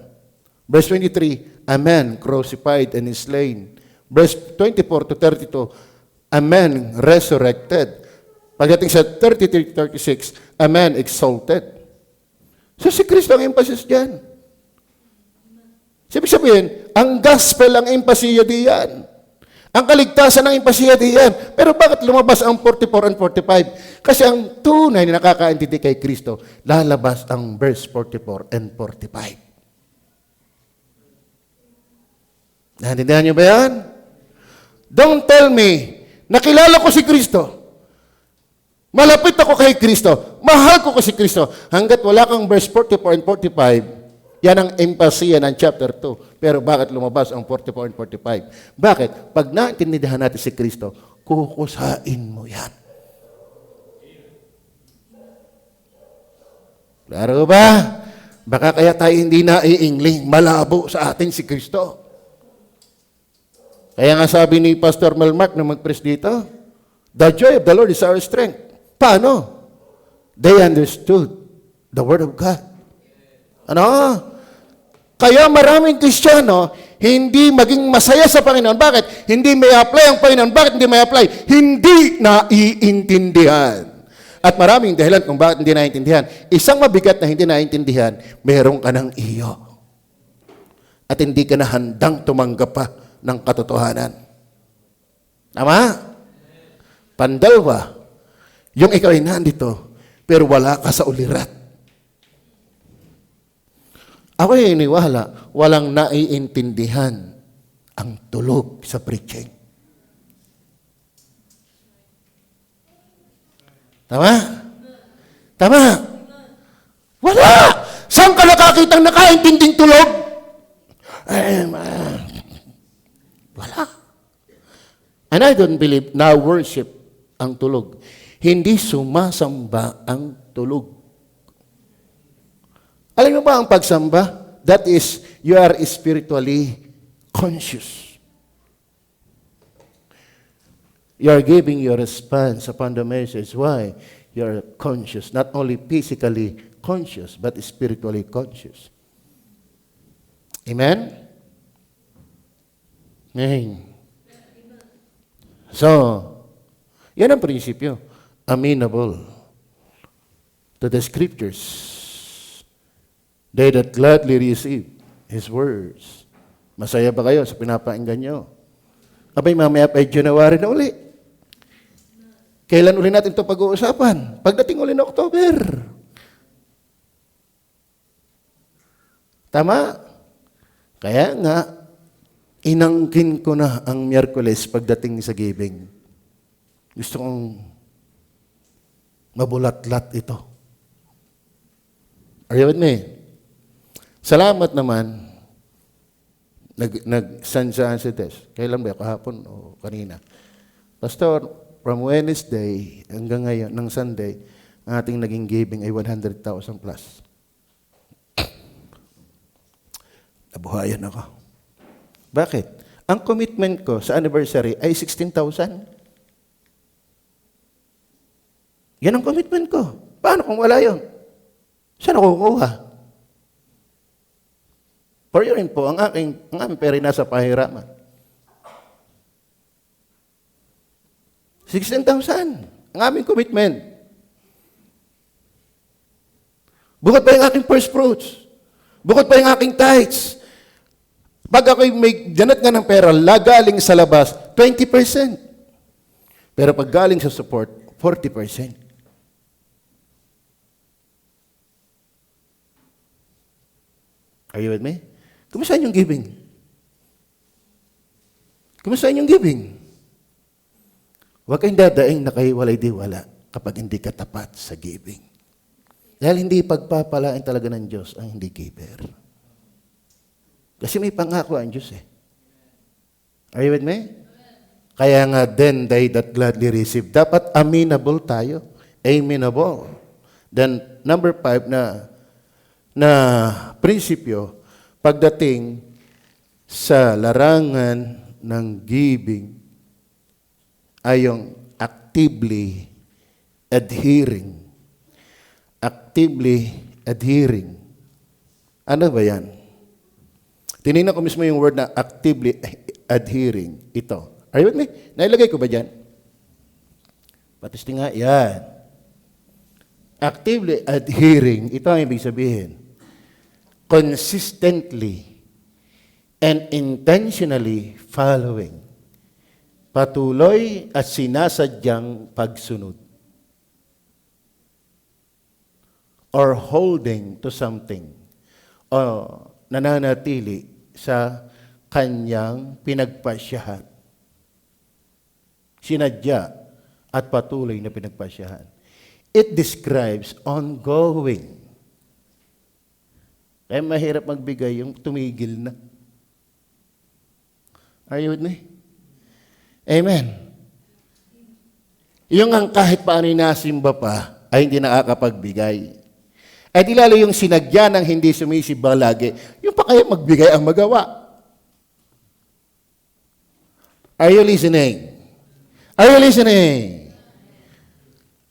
Verse 23, a man crucified and slain. Verse 24 to 32, a man resurrected. Pagdating sa 33-36, a man exalted. So si Kristo ang emphasis dyan. Ibig sabihin, ang gospel ang emphasis diyan. Ang kaligtasan ang emphasis diyan. Pero bakit lumabas ang 44 and 45? Kasi ang tunay na nakakaintindi kay Kristo, lalabas ang verse 44 and 45. Naintindihan niyo ba yan? Don't tell me, nakilala ko si Kristo. Malapit ako kay Kristo. Mahal ko si Kristo. Hanggat wala kang verse 44 and 45, yan ang emphasis ng chapter 2. Pero bakit lumabas ang 44 and 45? Bakit? Pag naintindihan natin si Kristo, kukusain mo yan. Klaro ba? Baka kaya tayo hindi naiingling, malabo sa atin si Kristo. Kaya nga sabi ni Pastor Melmark na mag-preach dito, the joy of the Lord is our strength. Paano? They understood the Word of God. Kaya maraming Kristiyano hindi maging masaya sa Panginoon. Bakit? Hindi may apply ang Panginoon. Bakit hindi may apply? Hindi naiintindihan. At maraming dahilan kung bakit hindi naiintindihan. Isang mabigat na hindi naiintindihan, meron ka ng iyo. At hindi ka na handang tumanggap pa ng katotohanan. Tama? Pandalwa, yung ikaw ay nandito, pero wala ka sa ulirat. Ako ay iniwala, walang naiintindihan ang tulog sa preaching. Tama? Tama? Wala! Saan ka nakakitang nakaintinding tulog? Wala. And I don't believe na worship ang tulog. Hindi sumasamba ang tulog. Alam mo ba ang pagsamba? That is, you are spiritually conscious. You are giving your response upon the message. Why? You are conscious. Not only physically conscious, but spiritually conscious. Amen? Amen. So, yan ang prinsipyo. Amenable to the Scriptures. They that gladly receive His words Masaya ba kayo sa pinapakinggan nyo? Abay, mamaya pa January na uli. Kailan uli natin ito pag-uusapan? Pagdating uli na October. Tama? Kaya nga, inangkin ko na ang Miyerkules pagdating sa giving. Gusto kong mabulat-lat ito. Are you with me? Salamat naman. Nag-saan si Des. Kailan ba? Kahapon o kanina? Pastor, from Wednesday hanggang ngayon, ng Sunday, ang ating naging giving ay 100,000 plus. Nabuhayan ako. Bakit? Ang commitment ko sa anniversary ay 16,000. Yan ang commitment ko. Paano kung wala yun? Saan ako kukuha? For your info, ang aming pera nasa pahiraman. 16,000. Ang aming commitment. Bukod pa yung aking first fruits. Bukod pa yung aking tithes. Pag ako'y may ganat nga ng pera, galing sa labas, 20%. Pero pag galing sa support, 40%. Are you with me? Kumusta yung giving? Kumusta yung giving? Huwag kayong dadaing na kayo walay-di-wala kapag hindi ka tapat sa giving. Dahil hindi pagpapalain talaga ng Diyos ang hindi giver. Kasi may pangako ang Diyos eh. Are you with me? Kaya nga, then they that gladly receive. Dapat amenable tayo. Amenable. Then, number 5 na prinsipyo, pagdating sa larangan ng giving, ay yung actively adhering. Actively adhering. Ano ba yan? Tinignan ko mismo yung word na actively adhering. Ito. Are you with me? Nailagay ko ba dyan? Patisti nga, yan. Actively adhering, ito ang ibig sabihin. Consistently and intentionally following. Patuloy at sinasadyang pagsunod. Or holding to something. O nananatili sa kanyang pinagpasyahan. Sinadya at patuloy na pinagpasyahan. It describes ongoing. Kaya mahirap magbigay yung tumigil na. Are you with me? Amen. Yung ang kahit paano nasimba pa, ay hindi nakakapagbigay. At ilalo yung sinagya ng hindi sumisiba lagi, yung pa kaya magbigay ang magawa. Are you listening? Are you listening?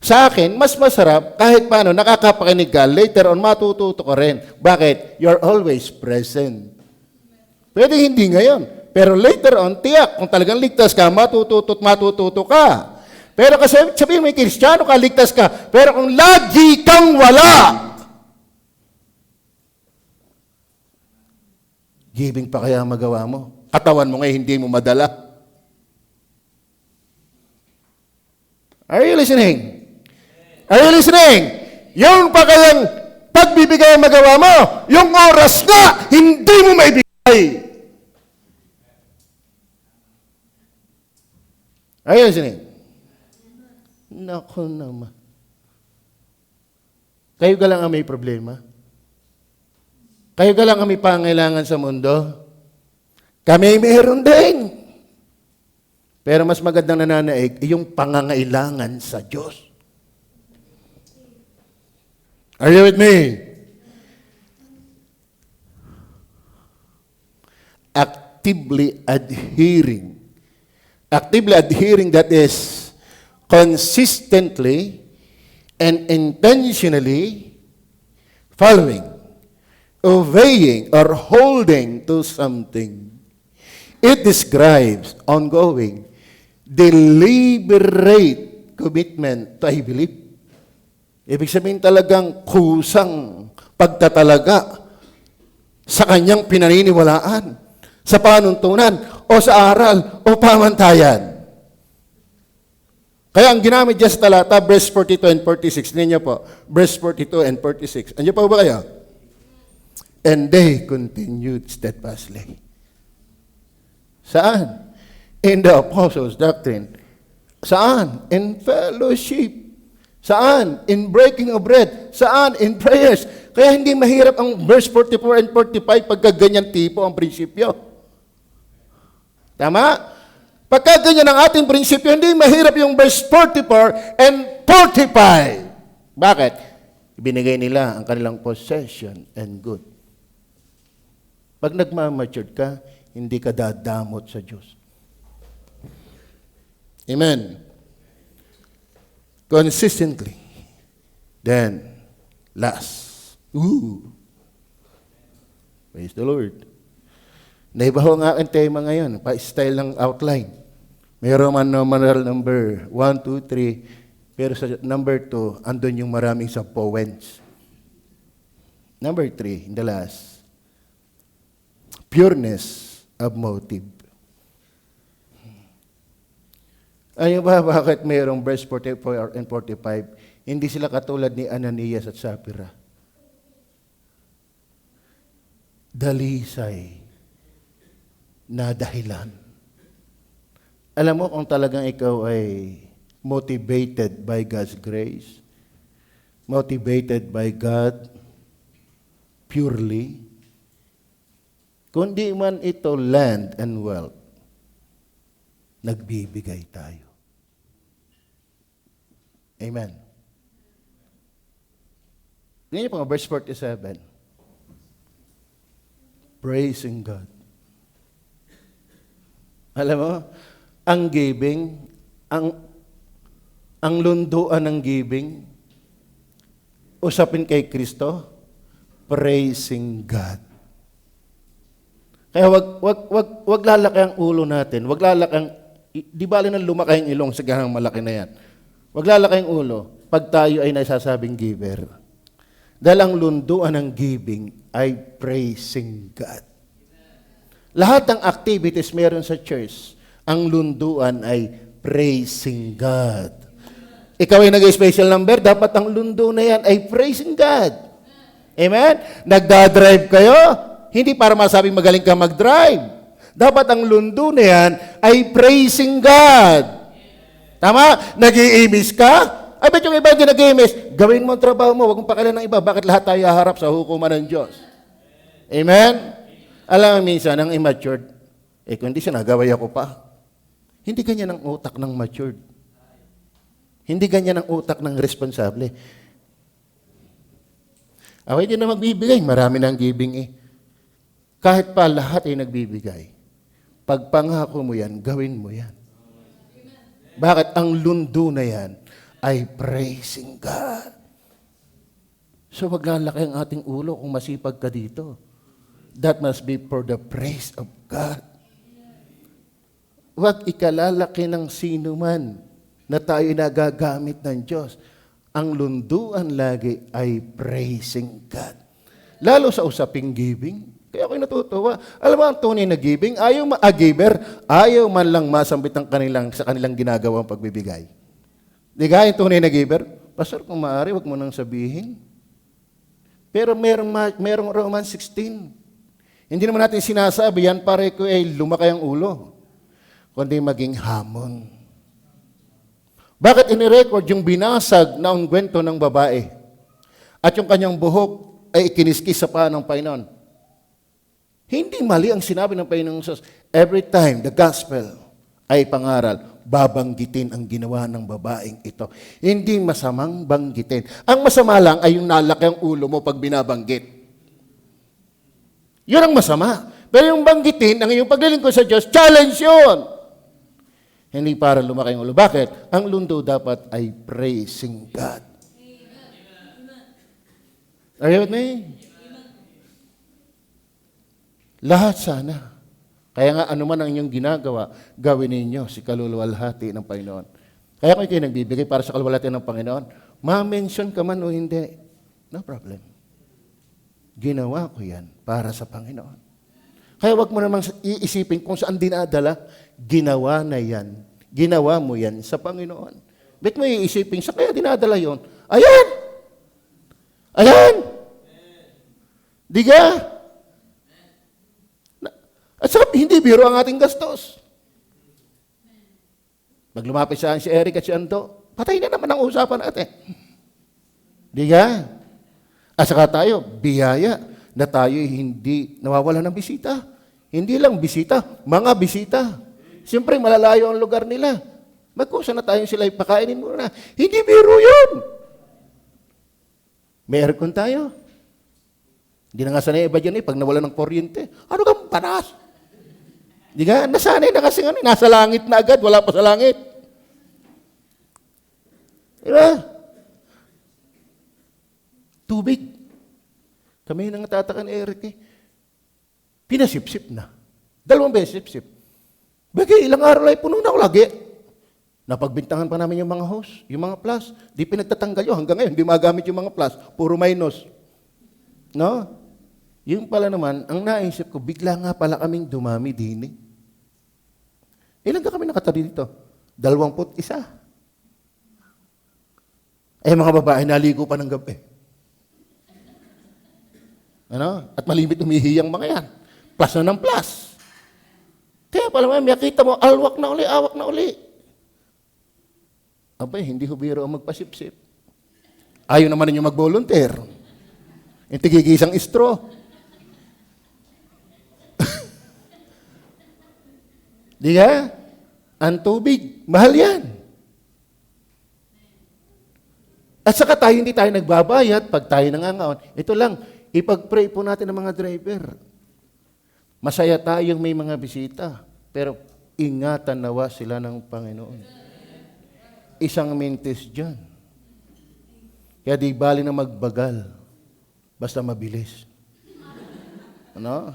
Sa akin, mas masarap kahit paano nakakapakinig ka, later on matututo ka rin. Bakit? You're always present. Pwede hindi ngayon. Pero later on, tiyak, kung talagang ligtas ka, matututo ka. Pero kasi sabihin mo, Kristiyano ka, ligtas ka. Pero kung lagi kang wala, giving pa kaya magawa mo? Katawan mo ngayon, hindi mo madala. Are you listening? Are you listening? Yung pa kayang pagbibigay ang magawa mo, yung oras nga, hindi mo maibigay. Are you listening? Naku naman. Kayo ka lang ang may problema? Kayo ka lang ang may pangailangan sa mundo? Kami ay mayroon din. Pero mas magandang nananaig, yung pangangailangan sa Diyos. Are you with me? Actively adhering. Actively adhering, that is consistently and intentionally following, obeying, or holding to something. It describes ongoing, deliberate commitment to I believe. Ibig sabihin talagang kusang pagtatalaga sa kanyang pinaniniwalaan. Sa panuntunan, o sa aral, o pamantayan. Kaya ang ginamit dyan sa talata, verse 42 and 46. Ninyo po, verse 42 and 46. Andiyan pa ba kayo? And they continued steadfastly. Saan? In the apostles' doctrine. Saan? In fellowship. Saan? In breaking of bread. Saan? In prayers. Kaya hindi mahirap ang verse 44 and 45 pagka ganyan tipo ang prinsipyo. Tama? Pagka ganyan ang ating prinsipyo, hindi mahirap yung verse 44 and 45. Bakit? Ibinigay nila ang kanilang possession and good. Pag nagmamatured ka, hindi ka dadamot sa Diyos. Amen. Consistently. Then, last. Praise the Lord. Naibaho ang aking tema ngayon, pa-style ng outline. Mayroon man numeral number 1, 2, 3, pero sa number 2, andun yung maraming subpoints. Number 3, in the last, pureness of motive. Ano ba, bakit mayroong verse 44 and 45, hindi sila katulad ni Ananias at Sapphira? Dalisay na dahilan. Alam mo kung talagang ikaw ay motivated by God's grace, motivated by God purely, kundi man ito land and wealth, nagbibigay tayo. Amen. Ngayon po, verse 47. Praising God. Alam mo, ang giving, ang lunduan ng giving, usapin kay Kristo, praising God. Kaya wag lalaki ang ulo natin, wag lalaki ang, di bali na lumaki ang ilong, sige hang malaki na yan. Wag lalaki ang ulo, pag tayo ay nasasabing giver. Dahil ang lunduan ng giving ay praising God. Lahat ng activities meron sa church, ang lunduan ay praising God. Ikaw ay nag-special number, dapat ang lundo na yan ay praising God. Amen? Nagdadrive kayo, hindi para masabing magaling ka mag-drive. Dapat ang lundo na yan ay praising God. Tama? Nag-i-imis ka? Ay, ba't yung iba hindi nag-i-imis? Gawin mo ang trabaho mo, huwag mong pakialam ng iba. Bakit lahat tayo haharap sa hukuman ng Diyos? Amen? Alam mo minsan, ang immature, kung hindi siya nagaway ako pa. Hindi ganyan ang utak ng matured. Hindi ganyan ang utak ng responsable. Ako hindi na magbibigay, marami ng giving eh. Kahit pa lahat ay nagbibigay. Pag pangako mo yan, gawin mo yan. Bakit? Ang lundo na yan ay praising God. So maglalaki ang ating ulo kung masipag ka dito. That must be for the praise of God. Huwag ikalalaki ng sino man na tayo nagagamit ng Diyos. Ang lunduan lagi ay praising God. Lalo sa usaping giving. Kaya ako'y natutuwa. Alam mo ang tunay na giving, giver, ayaw man lang masambit sa kanilang ginagawang pagbibigay. Di ka yung tunay na giver? Pastor, kung maaari, wag mo nang sabihin. Pero merong Romans 16. Hindi naman natin sinasabi yan para ko ay lumaki ang ulo, kundi maging hamon. Bakit inirecord yung binasag na ungwento ng babae at yung kanyang buhok ay ikiniskis sa paa ng Panginoon? Hindi mali ang sinabi ng Panginoong Diyos. Every time the gospel ay pangaral, babanggitin ang ginawa ng babaeng ito. Hindi masamang banggitin. Ang masama lang ay yung nalaki ang ulo mo pag binabanggit. Yun ang masama. Pero yung banggitin, ang iyong paglilingkod sa Diyos, challenge yun. Hindi para lumaki ang ulo. Bakit? Ang lundo dapat ay praising God. Are you with me? Lahat sana. Kaya nga, anuman ang inyong ginagawa, gawin ninyo si kaluluwalhati ng Panginoon. Kaya kung kayo nagbibigay para sa kaluluwalhati ng Panginoon, ma-mention ka man o hindi, no problem. Ginawa ko yan para sa Panginoon. Kaya wag mo namang iisipin kung saan dinadala, ginawa na yan. Ginawa mo yan sa Panginoon. Ba't mo iisipin, sa kaya dinadala yon? Ayan! Ayan! Diga? At saka, hindi biro ang ating gastos. Pag lumapit saan si Eric at si Anto, patay na naman ang usapan natin. Diga? At saka tayo, biyaya na tayo hindi nawawala ng bisita. Hindi lang bisita, mga bisita. Siyempre, malalayo ang lugar nila. Magkusa na tayo sila, ipakainin muna. Hindi biro yun. May aircon tayo. Hindi na nga sanay iba dyan pag nawala ng kuryente. Ano kang panas? Di nga, nasanay na kasi nasa langit na agad, wala pa sa langit. Diba? Tubig. Kami nang tataka ni Eric pinasipsip na. 2 beses sipsip. Bagay, ilang araw ay puno na ako lagi. Napagbintangan pa namin yung mga hose, yung mga plus. Di pinagtatanggal yun. Hanggang ngayon, di magamit yung mga plus. Puro minus. No? Yung pala naman, ang naisip ko, bigla nga pala kaming dumami din. Ilan ka kami nakatali dito? 21. Mga babae, naligo pa ng gabi. Ano? At malimit umihiyang mga yan. Plus na ng plus. Kaya pala may makita mo, alwak na uli, awak na uli. Abay, hindi hubiro ang magpasipsip. Ayaw naman ninyo mag-volunteer. Yung tigigisang straw. Di ka? Ang tubig, mahal yan. At saka tayo, hindi tayo nagbabayad pag tayo nangangaon. Ito lang, ipag-pray po natin ng mga driver. Masaya tayong may mga bisita, pero ingatan nawa sila ng Panginoon. Isang mintis dyan. Kaya di bali na magbagal, basta mabilis. Ano?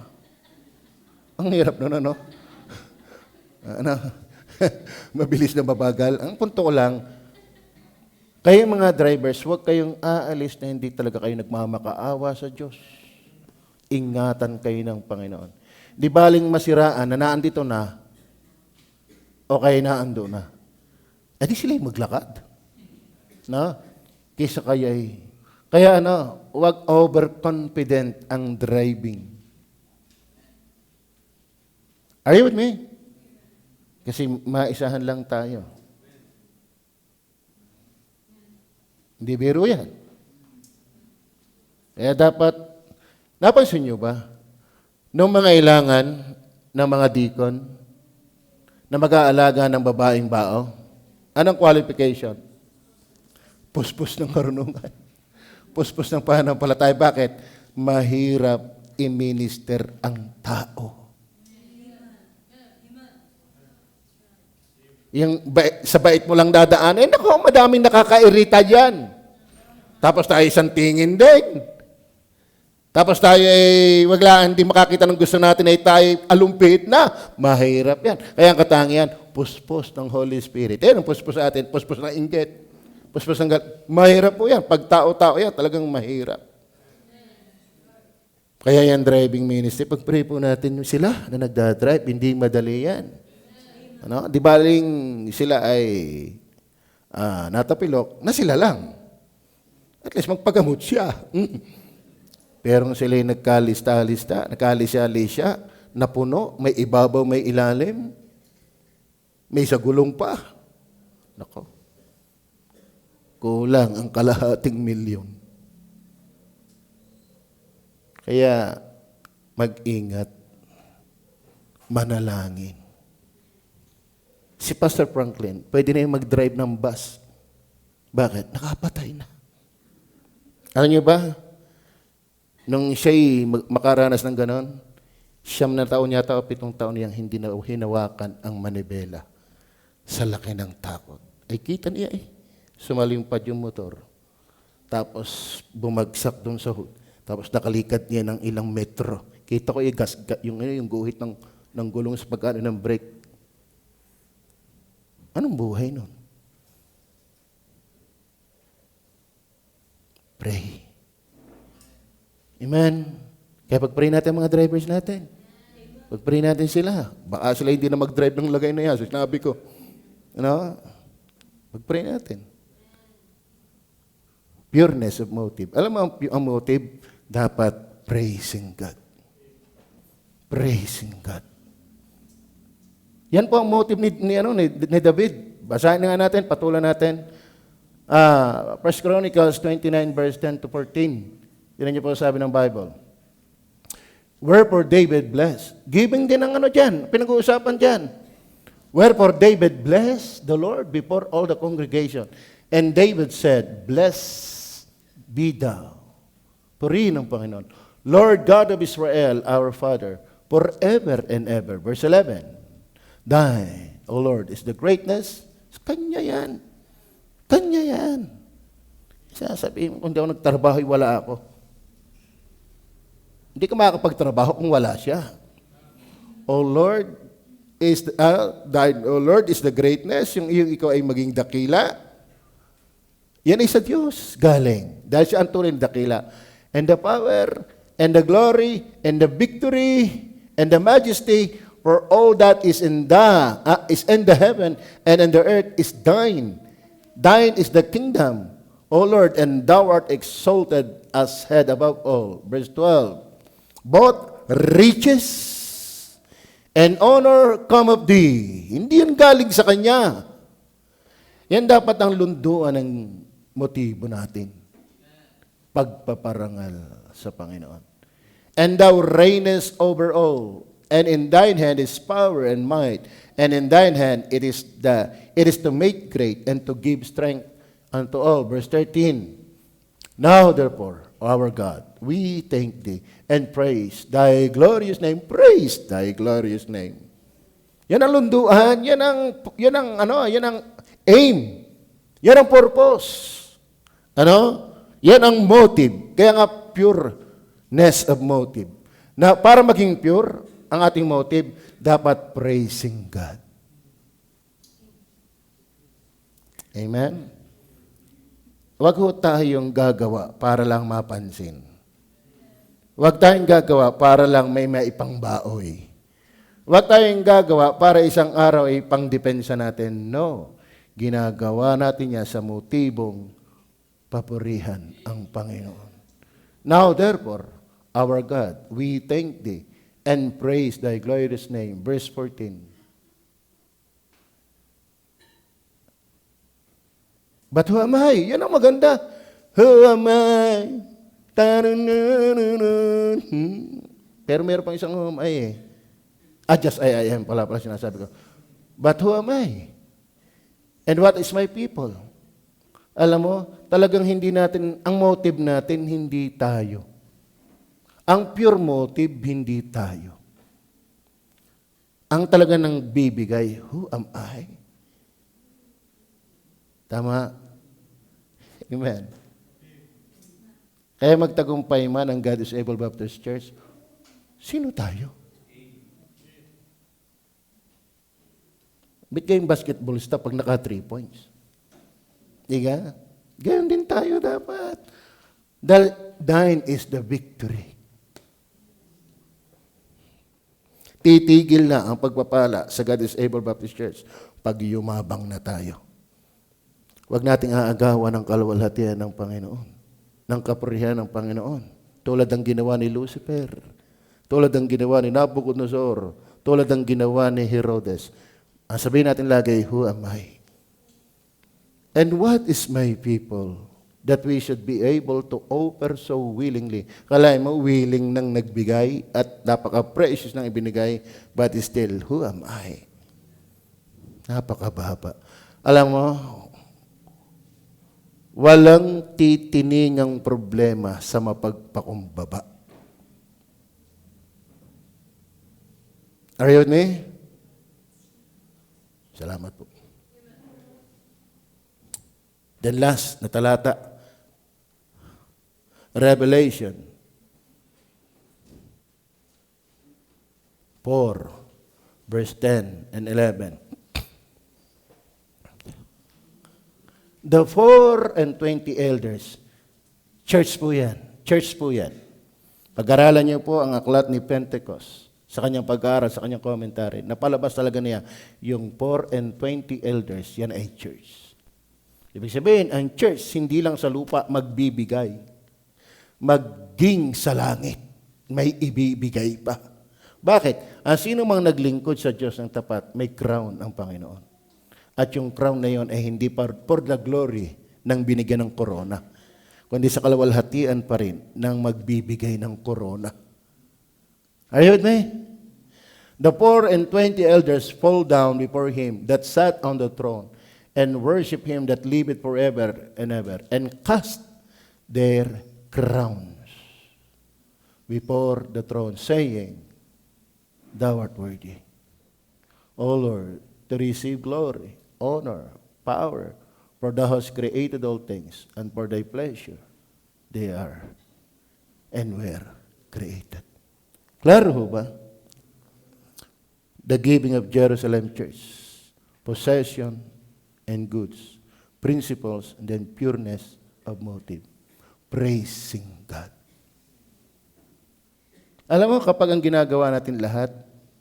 Ang hirap nun, ano? Ano? Mabilis na mabagal. Ang punto ko lang, kayong mga drivers, huwag kayong aalis na hindi talaga kayo nagmamakaawa sa Diyos. Ingatan kayo ng Panginoon. Di baling masiraan na naandito na, o kayo naando na. Di sila maglakad. No? Kisa kaya huwag overconfident ang driving. Are you with me? Kasi maisahan lang tayo. Hindi biro yan. Kaya dapat, napansin nyo ba, nung mga ilangan ng mga deacon na mag-aalaga ng babaeng bao, anong qualification? Puspos ng karunungan. Puspos ng pananampalataya. Bakit? Mahirap i-minister ang tao. Sa bait mo lang dadaanin, naku, madaming nakakairita dyan. Tapos tayo isang tingin din. Tapos tayo waglaan, hindi makakita ng gusto natin ay tayo alumpit na. Mahirap yan. Kaya ang katangian, puspos ng Holy Spirit. Ang puspos sa atin, puspos ng inggit. Puspos ng mahirap po yan. Pag tao-tao yan, talagang mahirap. Kaya yan driving ministry, pag-pray po natin sila na nagdadrive, hindi madali yan. Ano? Di baling sila ay natapilok, na sila lang. At least magpagamot siya. Pero sila ay nagkalista-lista, nagkalisya-lisya, napuno, may ibabaw, may ilalim, may sagulong pa. Nako. Kulang ang 250,000. Kaya mag-ingat, manalangin. Si Pastor Franklin, pwede na yung mag-drive ng bus. Bakit? Nakapatay na. Alam niyo ba, nung siya'y makaranas ng ganon, 9 na taon yata o 7 taon niyang hindi na hinawakan ang manibela sa laki ng takot. Ay kita niya sumalimpad yung motor. Tapos bumagsak doon sa hood. Tapos nakalikat niya ng ilang metro. Kita ko yung guhit ng gulong sa pagkano ng brake. Anong buhay nun? Pray. Amen. Kaya pag-pray natin mga drivers natin. Pag-pray natin sila. Baka sila hindi na mag-drive ng lagay na yan. So, sinabi ko, pag-pray natin. Pureness of motive. Alam mo, ang motive, dapat praising God. Praising God. Yan po ang motive ni David. Basahin nga natin, patulan natin. 1 Chronicles 29 verse 10 to 14. Yan niyo po sabi ng Bible. Wherefore David blessed. Giving din ang dyan, pinag-uusapan dyan. Wherefore David blessed the Lord before all the congregation. And David said, Blessed be thou. Purihin ang Panginoon. Lord God of Israel, our Father, forever and ever. Verse 11. Thine, O Lord, is the greatness. Kanya yan. Kanya yan. Sasabihin mo, kung di ako nagtrabaho, wala ako. Hindi ka makakapagtrabaho kung wala siya. O Lord, O Lord is the greatness. Yung ikaw ay maging dakila. Yan ay sa Diyos galing. Dahil siya ang tunay na dakila. And the power, and the glory, and the victory, and the majesty, for all that is in the heaven and in the earth is thine. Thine is the kingdom, O Lord, and thou art exalted as head above all. Verse 12. Both riches and honor come of thee. Hindi yan galing sa Kanya. Yan dapat ang lunduan ng motibo natin. Pagpaparangal sa Panginoon. And thou reignest over all, and in thine hand is power and might, and in thine hand it is to make great and to give strength unto all. Verse 13. Now therefore, our God, we thank thee and praise thy glorious name. Praise thy glorious name. Yan ang lunduan, yan ang aim. Yan ang purpose. Yan ang motive. Kaya nga pureness of motive. Na para maging pure, ang ating motive, dapat praising God. Amen? Huwag ho tayong gagawa para lang mapansin. Huwag tayong gagawa para lang may maipangbaoy. Huwag tayong gagawa para isang araw ay pangdepensa natin. No. Ginagawa natin niya sa motibong papurihan ang Panginoon. Now therefore, our God, we thank thee and praise thy glorious name. Verse 14. But who am I? Yan ang maganda. Who am I? Pero meron pang isang who am I eh. Just I am pala sinasabi ko. But who am I? And what is my people? Alam mo, talagang hindi natin, ang motive natin, hindi tayo. Ang pure motive, hindi tayo. Ang talaga nang bibigay, who am I? Tama? Amen. Kaya magtagumpay man ang God is Able Baptist Church, sino tayo? Ba't kayong basketballista pag naka 3 points? Diga? Ganyan din tayo dapat. Dahil thine is the victory. Titigil na ang pagpapala sa God is Able Baptist Church pag yumabang na tayo. Huwag nating aagawan ng kaluwalhatian ng Panginoon, ng kapurihan ng Panginoon. Tulad ng ginawa ni Lucifer, tulad ng ginawa ni Nabucodonosor, tulad ng ginawa ni Herodes. Ang sabihin natin lagi, who am I? And what is my people that we should be able to offer so willingly? Kalahin mo, willing nang nagbigay at napaka-precious nang ibinigay, but still, who am I? Napakababa. Alam mo, walang titiningang problema sa mapagpakumbaba. Are you with me? Salamat po. Then last na talata, Revelation 4, verse 10 and 11. The 4 and 20 elders, church po yan. Church po yan. Pag-aralan niyo po ang aklat ni Pentecost sa kanyang pag-aaral, sa kanyang commentary, napalabas talaga niya yung 4 and 20 elders, yan ay church. Ibig sabihin, ang church hindi lang sa lupa magbibigay, maging sa langit, may ibibigay pa. Bakit? Ang sino mang naglingkod sa Diyos ng tapat, may crown ang Panginoon. At yung crown na yon ay hindi for the glory ng binigyan ng korona, kundi sa kalawalhatian pa rin ng magbibigay ng korona. Are you with me? The 4 and 20 elders fall down before him that sat on the throne and worship him that liveth forever and ever, and cast their crowns before the throne, saying, Thou art worthy, O Lord, to receive glory, honor, power, for thou hast created all things, and for thy pleasure they are and were created. Klaro ho ba? The giving of Jerusalem Church, possession and goods, principles, and then pureness of motive. Praising God. Alam mo, kapag ang ginagawa natin lahat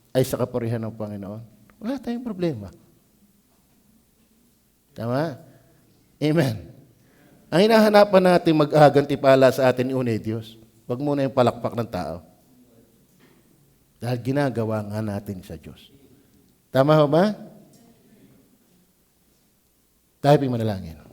ay sa kapurihan ng Panginoon, wala tayong problema. Tama? Amen. Ang hinahanapan natin mag-agantipala sa atin una ay Diyos. Huwag muna yung palakpak ng tao. Dahil ginagawa nga natin sa Diyos. Tama ho ba? Tayo manalangin.